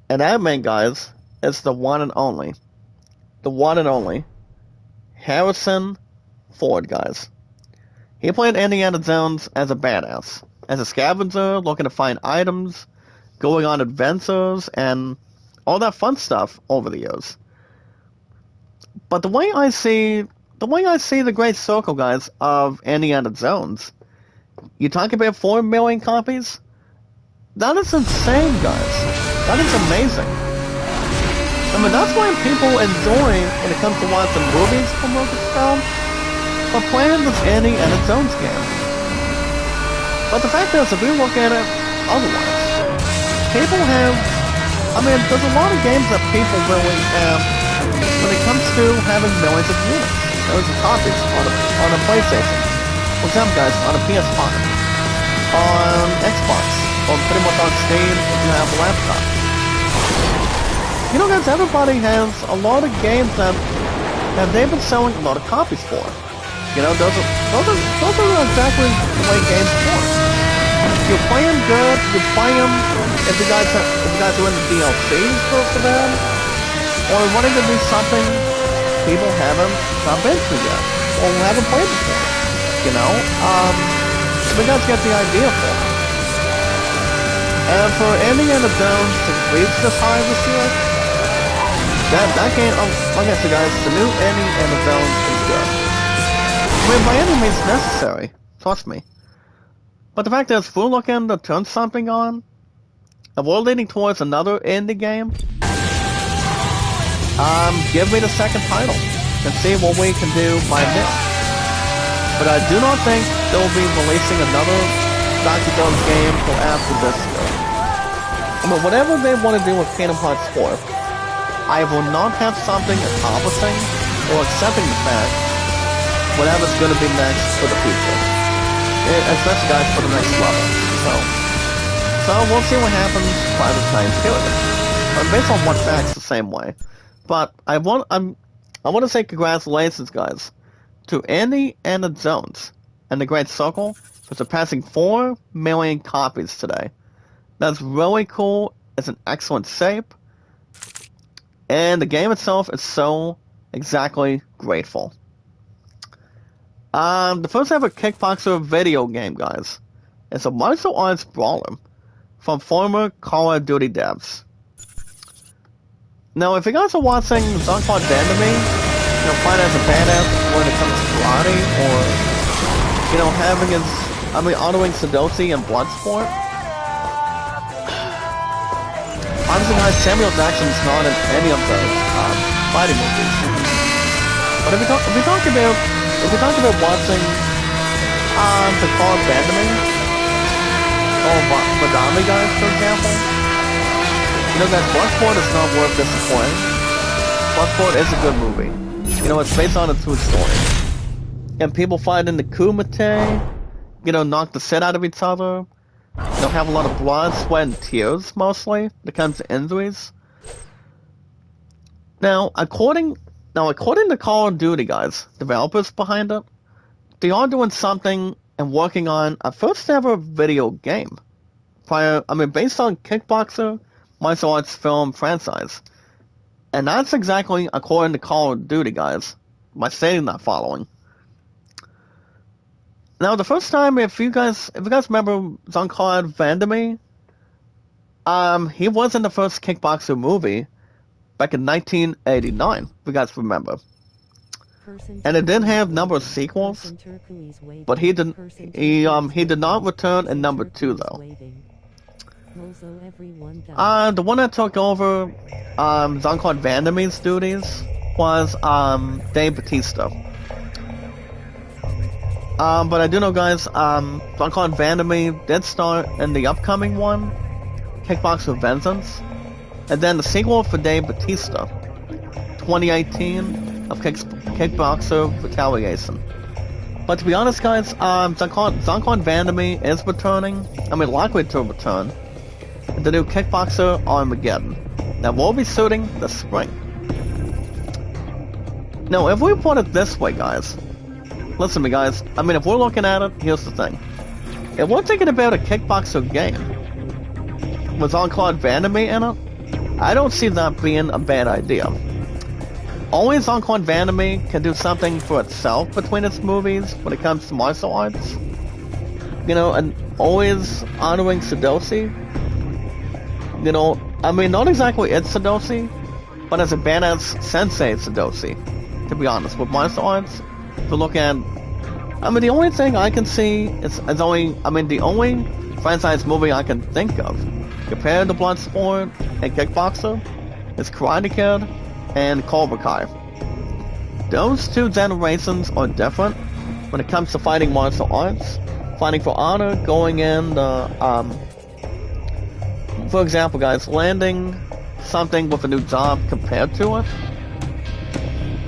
And that man, guys, is the one and only Harrison Ford, guys. He played Indiana Jones as a badass, as a scavenger, looking to find items, going on adventures, and all that fun stuff over the years. But the way I see the Great Circle, guys, of Indiana Jones, you talk about 4 million copies? That is insane, guys. That is amazing. I mean, that's why people enjoy when it comes to watching movies from Lucasfilm. But playing this Indiana Jones game. But the fact is, if you look at it otherwise, people have, there's a lot of games that people really have when it comes to having millions of units, millions of copies on a PlayStation. For example, guys, on a PS5, on Xbox, or pretty much on Steam if you have a laptop. You know, guys, everybody has a lot of games that they've been selling a lot of copies for. You know, those are exactly the way games work. You play them good, you play them if you guys are in the DLCs for them, or wanting to do something people haven't jumped into yet, or haven't played before. You know, you guys get the idea for it. And for Indiana Jones to reach this high this year, that game, like I said, guys, the new Indiana Jones is good. I mean, by any means necessary, trust me. But the fact is, if we're looking to turn something on, if we're leading towards another indie game, give me the second title and see what we can do by this. But I do not think they'll be releasing another Dr. Jones game till after this year. I mean, whatever they want to do with Kingdom Hearts 4, I will not have something accomplishing or accepting the fact whatever's going to be next for the future. Especially, guys, for the next level. So we'll see what happens by the time period. Based on what facts, the same way. But I want to say congratulations, guys, to Indiana Jones and the Great Circle for surpassing 4 million copies today. That's really cool. It's an excellent shape. And the game itself is so exactly grateful. The first ever Kickboxer video game, guys. It's a martial arts brawler from former Call of Duty devs. Now, if you guys are watching Jean-Claude Van Damme, you know, fight as a badass when it comes to karate, or, you know, honoring Sudoku and Bloodsport. Honestly, guys, Samuel Jackson's not in any of those fighting movies. But if we talk about watching the Call of Van Damme, or Van Damme, guys, for example, you know that Bloodsport is not worth disappointing. Bloodsport is a good movie. You know, it's based on a true story. And people fight in the Kumite, you know, knock the shit out of each other. They'll have a lot of blood, sweat, and tears, mostly, when it comes to injuries. Now, according to Call of Duty, guys, developers behind it, they are doing something and working on a first ever video game. Based on Kickboxer, martial arts film franchise. And that's exactly according to Call of Duty, guys, by stating that following. Now, the first time, if you guys remember Jean-Claude Van Damme, he was in the first Kickboxer movie back in 1989, if you guys remember. And it did have a number of sequels, but he did not return in number 2 though. The one that took over Jean-Claude Van Damme's duties was Dave Bautista. But I do know, guys, Jean-Claude Van Damme did start in the upcoming one, Kickboxer Vengeance, and then the sequel for Dave Bautista, 2018, of Kickboxer Retaliation. But to be honest, guys, Jean-Claude Van Damme is returning, likely to return, in the new Kickboxer Armageddon, that will be shooting this spring. Now, if we put it this way, guys, listen to me, guys. If we're looking at it, here's the thing. If we're thinking about a Kickboxer game with Jean-Claude Van Damme in it, I don't see that being a bad idea. Only Jean-Claude Van Damme can do something for itself between its movies when it comes to martial arts. You know, and always honoring Sudoku. You know, not exactly it's Sudoku, but as a badass sensei Sudoku, to be honest, with martial arts. To look at, the only thing I can see is the only franchise movie I can think of compared to Bloodsport and Kickboxer is Karate Kid and Cobra Kai. Those two generations are different when it comes to fighting martial arts, fighting for honor, going in, for example, guys, landing something with a new job compared to it.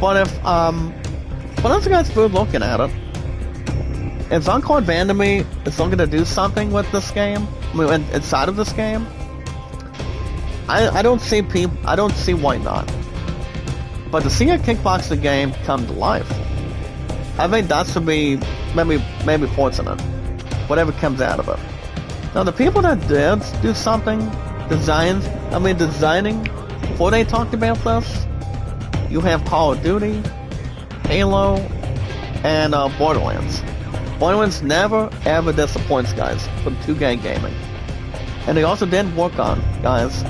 But if, but as you guys were looking at it, if Jean-Claude Van Damme is looking to do something with this game, I mean, inside of this game, I don't see why not. But to see a kickboxing game come to life, I think that should be maybe fortunate. Whatever comes out of it. Now the people that did do something, designing before they talked about this, you have Call of Duty, Halo, and Borderlands. Borderlands never ever disappoints, guys, from 2K gaming. And they also did work on, guys,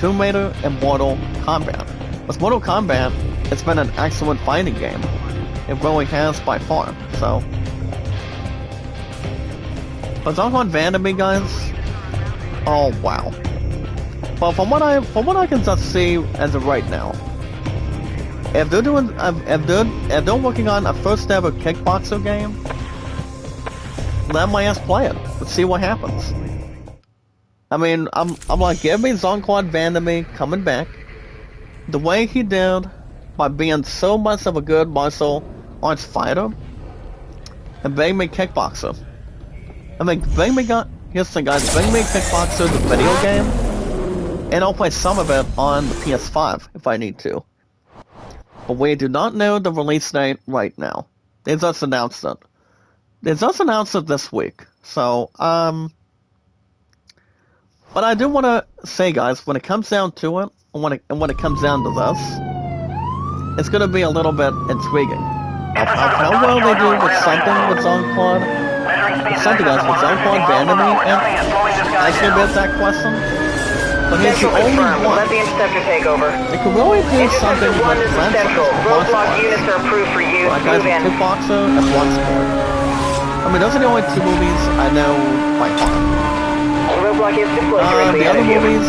Tomb Raider and Mortal Kombat. With Mortal Kombat, it's been an excellent fighting game. It really has by far, so. But Jean-Claude Van Damme, guys, oh wow. But from what I can just see as of right now, if they're working on a first ever kickboxer game, let my ass play it. Let's see what happens. I mean, I'm like, give me Jean-Claude Van Damme coming back the way he did by being so much of a good martial arts fighter, and bring me kickboxer. I mean, here's the thing, guys, bring me Kickboxer, the video game, and I'll play some of it on the PS5 if I need to. But we do not know the release date right now. They just announced it. They just announced it this week. So, but I do want to say, guys, when it comes down to it, and when it comes down to this, it's going to be a little bit intriguing. How well they do with something with Jean-Claude, Van Damme, and asking about that question. But he's the only one. Let the interceptor take over. They could really do something with Central. Roadblock units are approved for use. Guys, with Kickboxer and Bloodsport. I mean, those are the only two movies I know by heart. Roadblock is disclosure. The other movies,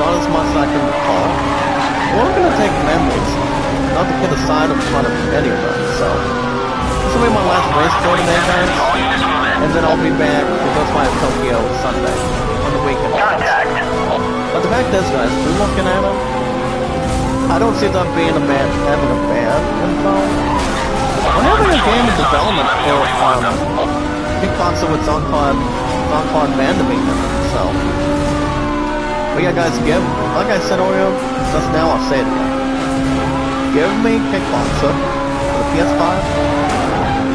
not as much as I can recall. We're going to take memories, not to put aside in front of any of them, so. This will be my last race tour today, guys. And then I'll be back to Ghostwire Tokyo Sunday, on the weekend. Contact. But the fact is, guys, we're looking at them, I don't see them being having a bad info. We're having a game in development for Kickboxer with Jean-Claude Van Damme in it, so. But yeah, guys, like I said earlier, just now I'll say it again. Give me Kickboxer for the PS5,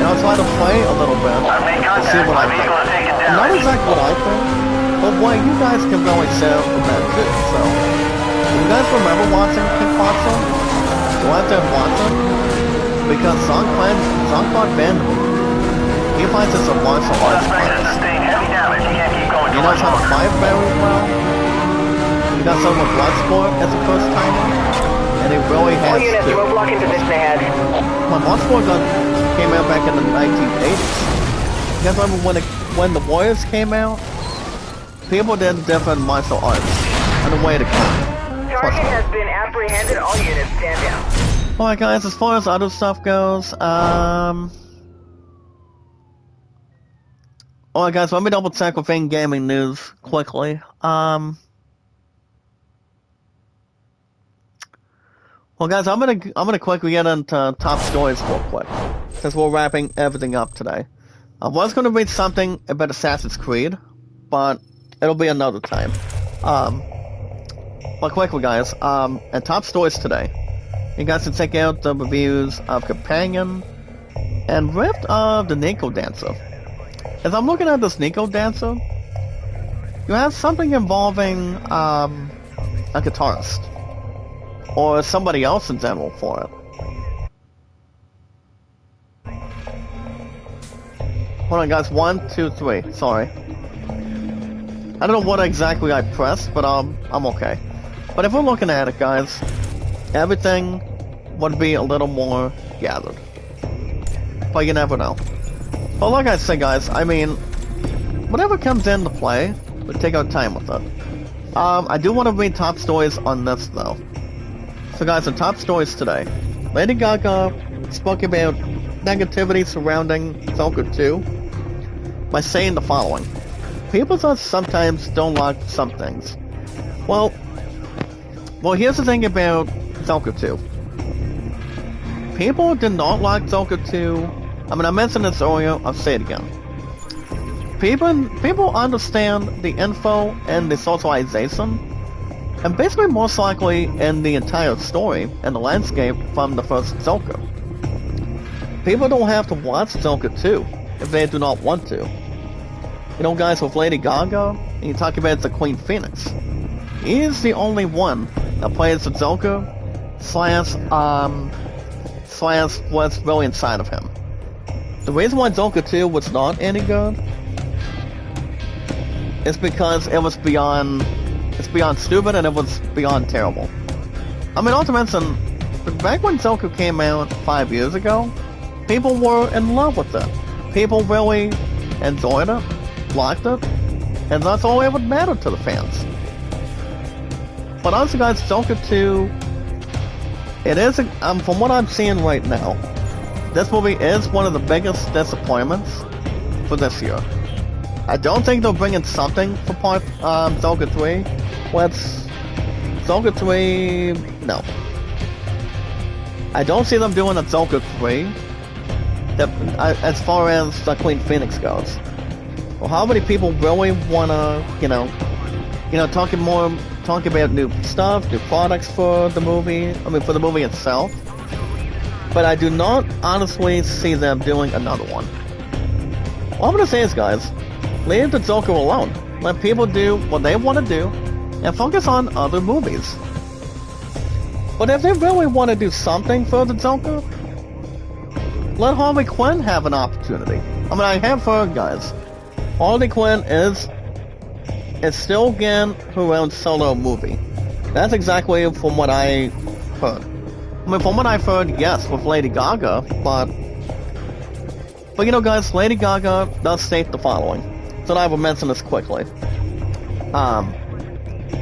and I'll try to play a little bit to see what I think. Not exactly what I think, but what you guys can really say from that too. So, you guys remember watching Kickboxer? Go out there and watch it, because Jean-Claude Van Damme, he fights as a martial arts artist. He knows how to fight very well. He got someone with Bloodsport as a first timer, and he really has all units, roadblock in position ahead. When Bloodsport came out back in the 1980s, you guys remember when the Warriors came out? People did different martial arts on the way to come. Target has been apprehended. All units stand down. Alright, guys, as far as other stuff goes, alright, guys, let me double check with in-gaming news quickly. Well, guys, I'm gonna quickly get into top stories real quick, since we're wrapping everything up today. I was gonna read something about Assassin's Creed, but it'll be another time. But quickly, guys, and top stories today. You guys can check out the reviews of Companion and Rift of the Nico Dancer. As I'm looking at this Nico Dancer, you have something involving a guitarist. Or somebody else in general for it. Hold on, guys. 1, 2, 3. Sorry. I don't know what exactly I pressed, but I'm okay. But if we're looking at it, guys, everything would be a little more gathered. But you never know. But like I said, guys, I mean, whatever comes into play, we take our time with it. I do want to read top stories on this, though. So guys, the top stories today. Lady Gaga spoke about negativity surrounding Joker 2 by saying the following. People just sometimes don't like some things. Well, here's the thing about Joker 2. People did not like Joker 2. I mean, I mentioned this earlier, I'll say it again. people understand the info and the socialization, and basically most likely in the entire story and the landscape from the first Joker. People don't have to watch Joker 2 if they do not want to. You know, guys, with Lady Gaga, and you talk about the Queen Phoenix, he is the only one that plays the Joker slash what's really inside of him. The reason why Joker 2 was not any good is because it's beyond stupid and it was beyond terrible. I mean, not to mention, back when Joker came out 5 years ago, people were in love with it. People really enjoyed it, liked it, and that's all that would matter to the fans. But honestly, guys, Joker 2, it is, from what I'm seeing right now, this movie is one of the biggest disappointments for this year. I don't think they'll bring in something for part Joker 3. Joker 3, no. I don't see them doing a Joker 3 as far as the Queen Phoenix goes. Well, how many people really wanna, talk about new stuff, new products for the movie, for the movie itself. But I do not honestly see them doing another one. All I'm gonna say is, guys, leave the Joker alone. Let people do what they want to do, and focus on other movies. But if they really want to do something for the Joker, let Harley Quinn have an opportunity. I have heard, guys, Harley Quinn is still getting her own solo movie. That's exactly from what I heard. From what I've heard, yes, with Lady Gaga, but guys, Lady Gaga does state the following. So I will mention this quickly.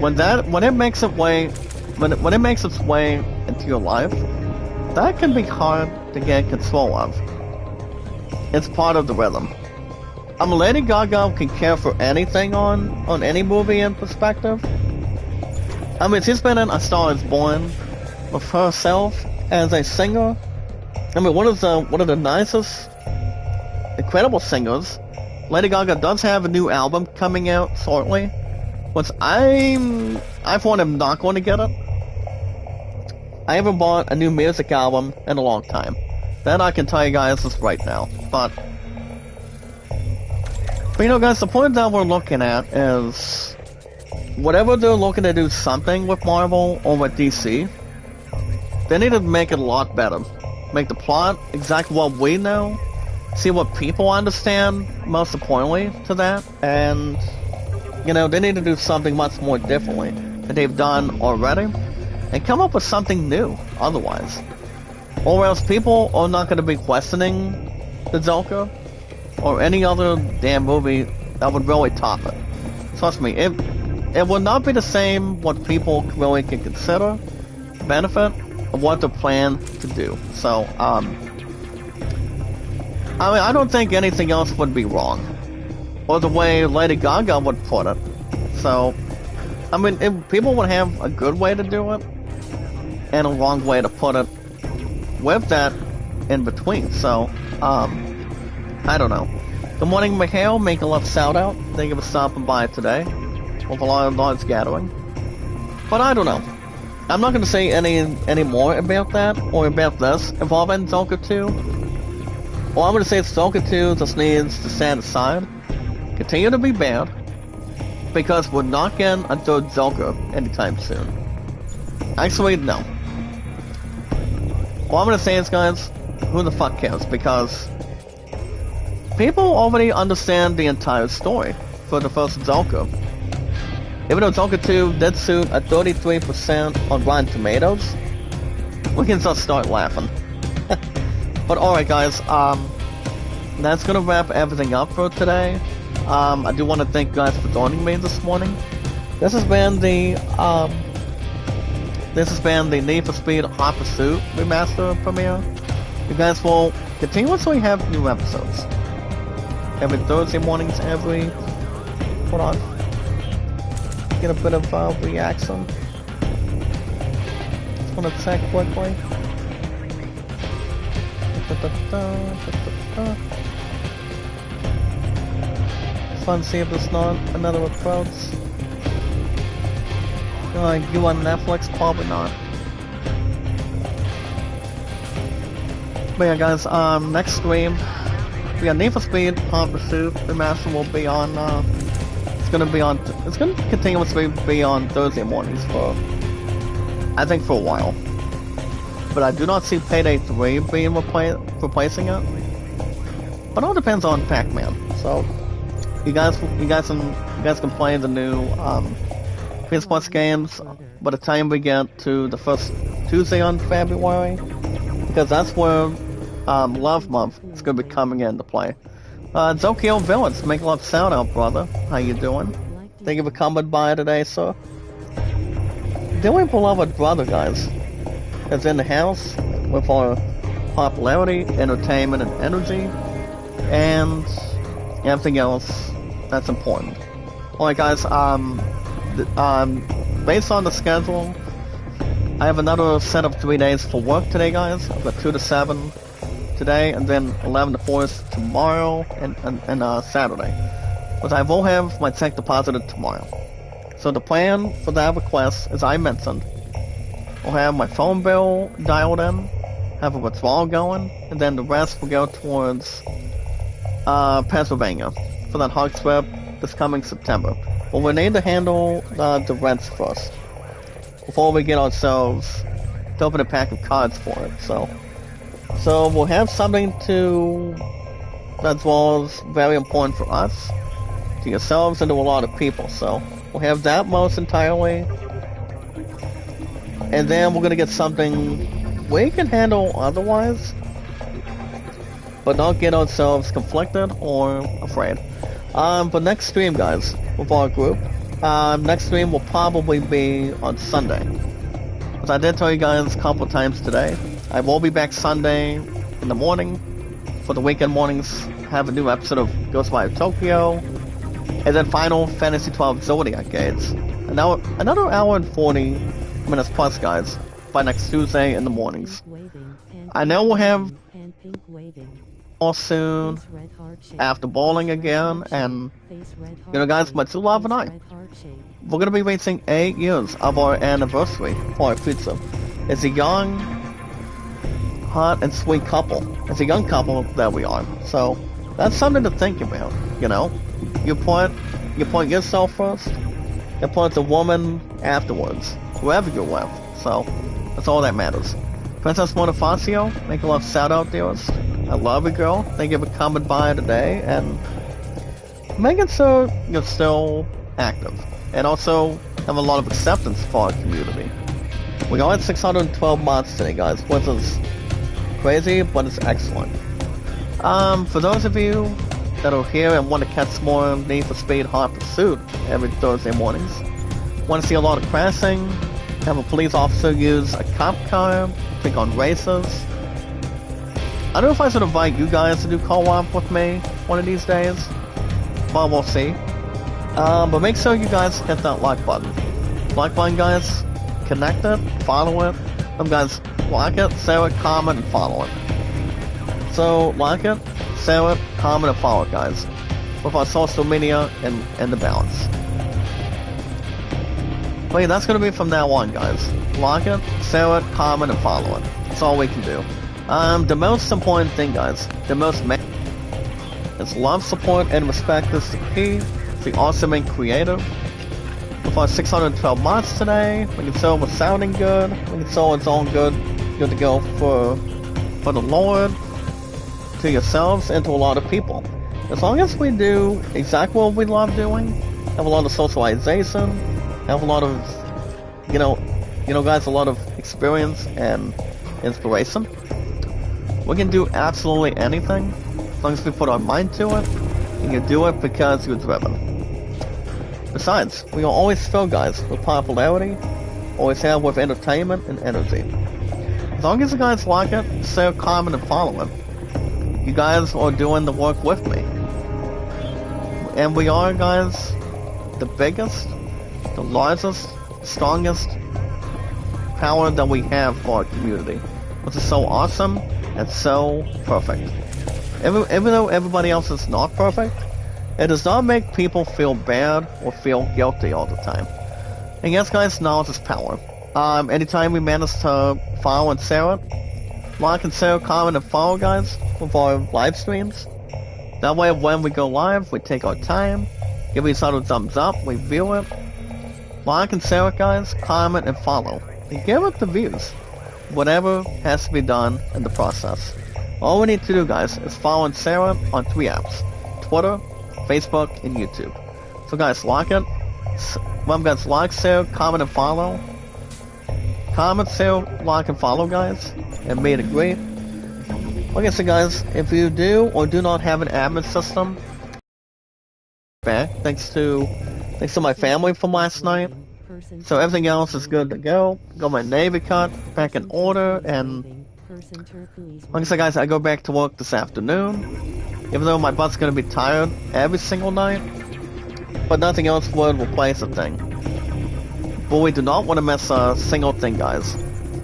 When it makes its way into your life, that can be hard to get control of. It's part of the rhythm. Lady Gaga can care for anything on any movie in perspective. She's been in A Star Is Born with herself as a singer. One of the nicest, incredible singers. Lady Gaga does have a new album coming out shortly, which I for one am not going to get it. I haven't bought a new music album in a long time. That I can tell you guys this right now. But guys, the point that we're looking at is whatever they're looking to do something with Marvel or with DC, they need to make it a lot better. Make the plot exactly what we know. See what people understand, most importantly to that, and they need to do something much more differently than they've done already, and come up with something new otherwise. Or else people are not going to be questioning the Joker or any other damn movie that would really top it. Trust me, it will not be the same what people really can consider benefit of what they're planning to do. So, I don't think anything else would be wrong. Or the way Lady Gaga would put it. So, if people would have a good way to do it, and a wrong way to put it, with that in between. So, I don't know. Good morning, Mikhail. Make a love shout out. Thank you for stopping by today. With a lot of large gathering. But I don't know. I'm not going to say any more about that, or about this, involving Joker 2. All I'm going to say is Joker 2 just needs to stand aside, continue to be bad, because we're not getting a third Joker anytime soon. Actually, no. All I'm going to say is, guys, who the fuck cares, because people already understand the entire story for the first Joker. Even though Joker 2 did suit a 33% on Rotten Tomatoes, we can just start laughing. But alright, guys, that's gonna wrap everything up for today. I do want to thank you guys for joining me this morning. This has been the Need for Speed Hot Pursuit Remaster premiere. You guys will continuously have new episodes. Every Thursday mornings, hold on. Get a bit of reaction. Just wanna check quickly. trying to see if there's not another approach. You on Netflix? Probably not. But yeah, guys, next stream, we got Need for Speed Hot Pursuit Remastered will be on, it's gonna continuously be on Thursday mornings for, I think, for a while. But I do not see Payday 3 being replacing it. But it all depends on Pac-Man. So, you guys can play the new, PS Plus games by the time we get to the first Tuesday on February. Because that's where Love Month is going to be coming into play. Zokyo Villains, make a love sound out, brother. How you doing? Thank you for coming by today, sir. Dearly beloved brother, guys, is in the house with our popularity, entertainment, and energy, and everything else that's important. Alright, guys, based on the schedule, I have another set of 3 days for work today, guys. I've got 2 to 7 today, and then 11 to 4 tomorrow, and Saturday. But I will have my check deposited tomorrow. So the plan for that request, as I mentioned, I'll have my phone bill dialed in, have a withdrawal going, and then the rest will go towards Pennsylvania for that hog trip this coming September. But we need to handle the rents first before we get ourselves to open a pack of cards for it. So we'll have something that's very important for us, to yourselves, and to a lot of people. So we'll have that most entirely, and then we're gonna get something we can handle otherwise, but not get ourselves conflicted or afraid. But next stream, guys, with our group, next stream will probably be on Sunday. As I did tell you guys a couple times today, I will be back Sunday in the morning for the weekend mornings. Have a new episode of Ghostwire Tokyo, and then Final Fantasy XII Zodiac Gates. Another hour and 40 minutes plus, guys, by next Tuesday in the mornings. I know we'll have all soon after bowling again, and guys, my true love and I, we're gonna be reaching 8 years of our anniversary for our pizza. It's a young, hot, and sweet couple. It's a young couple that we are. So that's something to think about. You put yourself first, you put the woman afterwards, whoever you're with. So that's all that matters. Princess Monofacio, make a love shout out, dearest. I love you, girl. Thank you for coming by today and making sure you're still active, and also have a lot of acceptance for our community. We are at 612 mods today, guys, which is crazy, but it's excellent. For those of you that are here and want to catch more Need for Speed Hot Pursuit every Thursday mornings, want to see a lot of crashing, have a police officer use a cop car, take on races. I don't know if I should invite you guys to do co-op with me one of these days, but we'll see. But make sure you guys hit that like button. Like button, guys. Connect it, follow it. Guys, like it, share it, comment, and follow it. So, like it, share it, comment, and follow it, guys. With our social media and the balance. But yeah, that's gonna be from now on, guys. Like it, share it, comment, and follow it. That's all we can do. The most important thing, guys, is love, support, and respect is the key. The awesome and creative. With our 612 mods today, we can tell we're sounding good. We can tell it's all good to go for the Lord, to yourselves, and to a lot of people. As long as we do exactly what we love doing, have a lot of socialization, have a lot of, guys, a lot of experience and inspiration, we can do absolutely anything as long as we put our mind to it, and you do it because you're driven. Besides, we will always fill, guys, with popularity, always have with entertainment and energy. As long as you guys like it, share, comment, and follow it, you guys are doing the work with me. And we are, guys, the biggest, the largest, strongest power that we have for our community, which is so awesome and so perfect. Even though everybody else is not perfect, It does not make people feel bad or feel guilty all the time. And yes, guys, knowledge is power. Anytime we manage to follow and share it, like and share, comment, and follow, guys, with our live streams. That way, when we go live, we take our time, give each other a thumbs up, we view it. Like and share it, guys, comment, and follow. And give it the views. Whatever has to be done in the process. All we need to do, guys, is follow and share it on 3 apps. Twitter, Facebook, and YouTube. So guys, like it. Remember guys, like, share, comment, and follow. Comment, share, like, and follow, guys. And made it great. Like I said, guys, if you do or do not have an admin system, back, thanks to my family from last night. So everything else is good to go. Got my Navy cut back in order, and like I said, guys, I go back to work this afternoon. Even though my butt's gonna be tired every single night, but nothing else would replace a thing. But we do not want to miss a single thing, guys.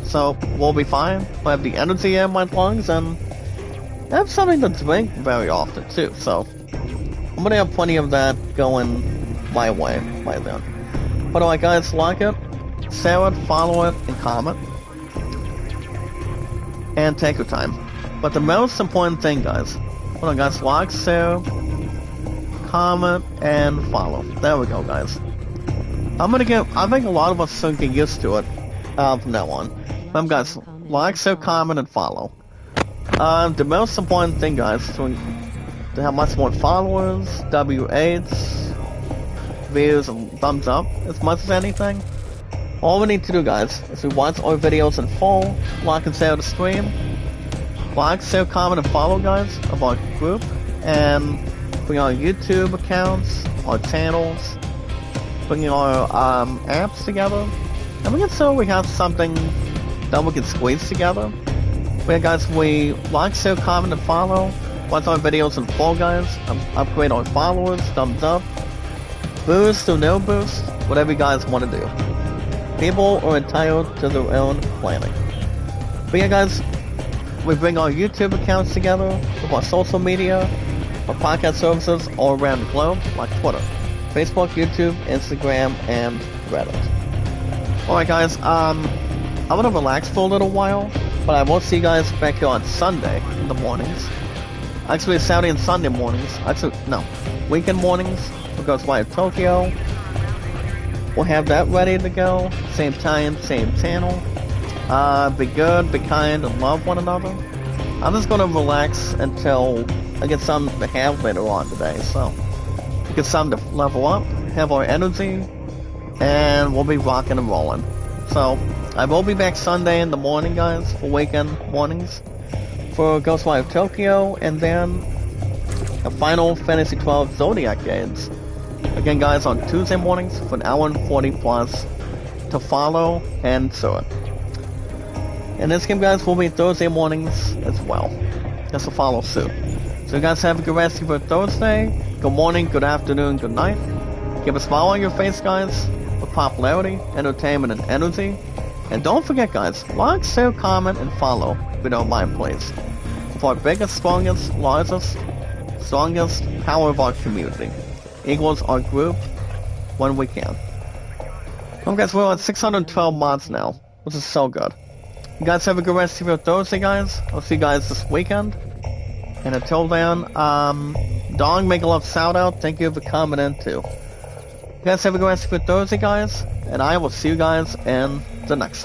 So we'll be fine. I have the energy in my lungs, and I have something to drink very often too. So I'm gonna have plenty of that going my way by then. But alright, guys, like it, share it, follow it, and comment, and take your time. But the most important thing, guys. Hold on, guys, like, share, comment, and follow. There we go, guys. I think a lot of us should get used to it from now on. Remember, guys, like, share, comment, and follow. The most important thing, guys, is to have much more followers, W8s, views, and thumbs up, as much as anything. All we need to do, guys, is to watch our videos in full, like and share the stream. Like, share, comment, and follow, guys, of our group, and bring our YouTube accounts, our channels, bringing our apps together, and we can so we have something that we can squeeze together. But yeah, guys, we like, share, comment, and follow, watch our videos in full, guys, upgrade our followers, thumbs up, boost or no boost, whatever you guys want to do. People are entitled to their own planning. But yeah, guys, we bring our YouTube accounts together with our social media, our podcast services all around the globe, like Twitter, Facebook, YouTube, Instagram, and Reddit. Alright, guys, I'm gonna relax for a little while, but I will see you guys back here on Sunday in the mornings. Actually, Saturday and Sunday mornings. Actually, no, weekend mornings, because Live Tokyo. We'll have that ready to go. Same time, same channel. Be good, be kind, and love one another. I'm just gonna relax until I get something to have later on today, so we get something to level up, have our energy, and we'll be rocking and rolling. So, I will be back Sunday in the morning, guys, for weekend mornings, for Ghostwire Tokyo, and then a Final Fantasy XII Zodiac Games. Again, guys, on Tuesday mornings for an hour and 40 plus to follow and so on. And this game, guys, will be Thursday mornings as well. Just to follow suit. So you guys have a good rest of your Thursday. Good morning, good afternoon, good night. Keep a smile on your face, guys, for popularity, entertainment, and energy. And don't forget, guys, like, share, comment, and follow if you don't mind, please. For our biggest, strongest, largest, strongest power of our community. Equals our group when we can. Well, guys, we're on 612 mods now, which is so good. You guys have a good rest of your Thursday, guys. I'll see you guys this weekend. And until then, Dong, make a love shout out. Thank you for coming in too. You guys have a good rest of your Thursday, guys. And I will see you guys in the next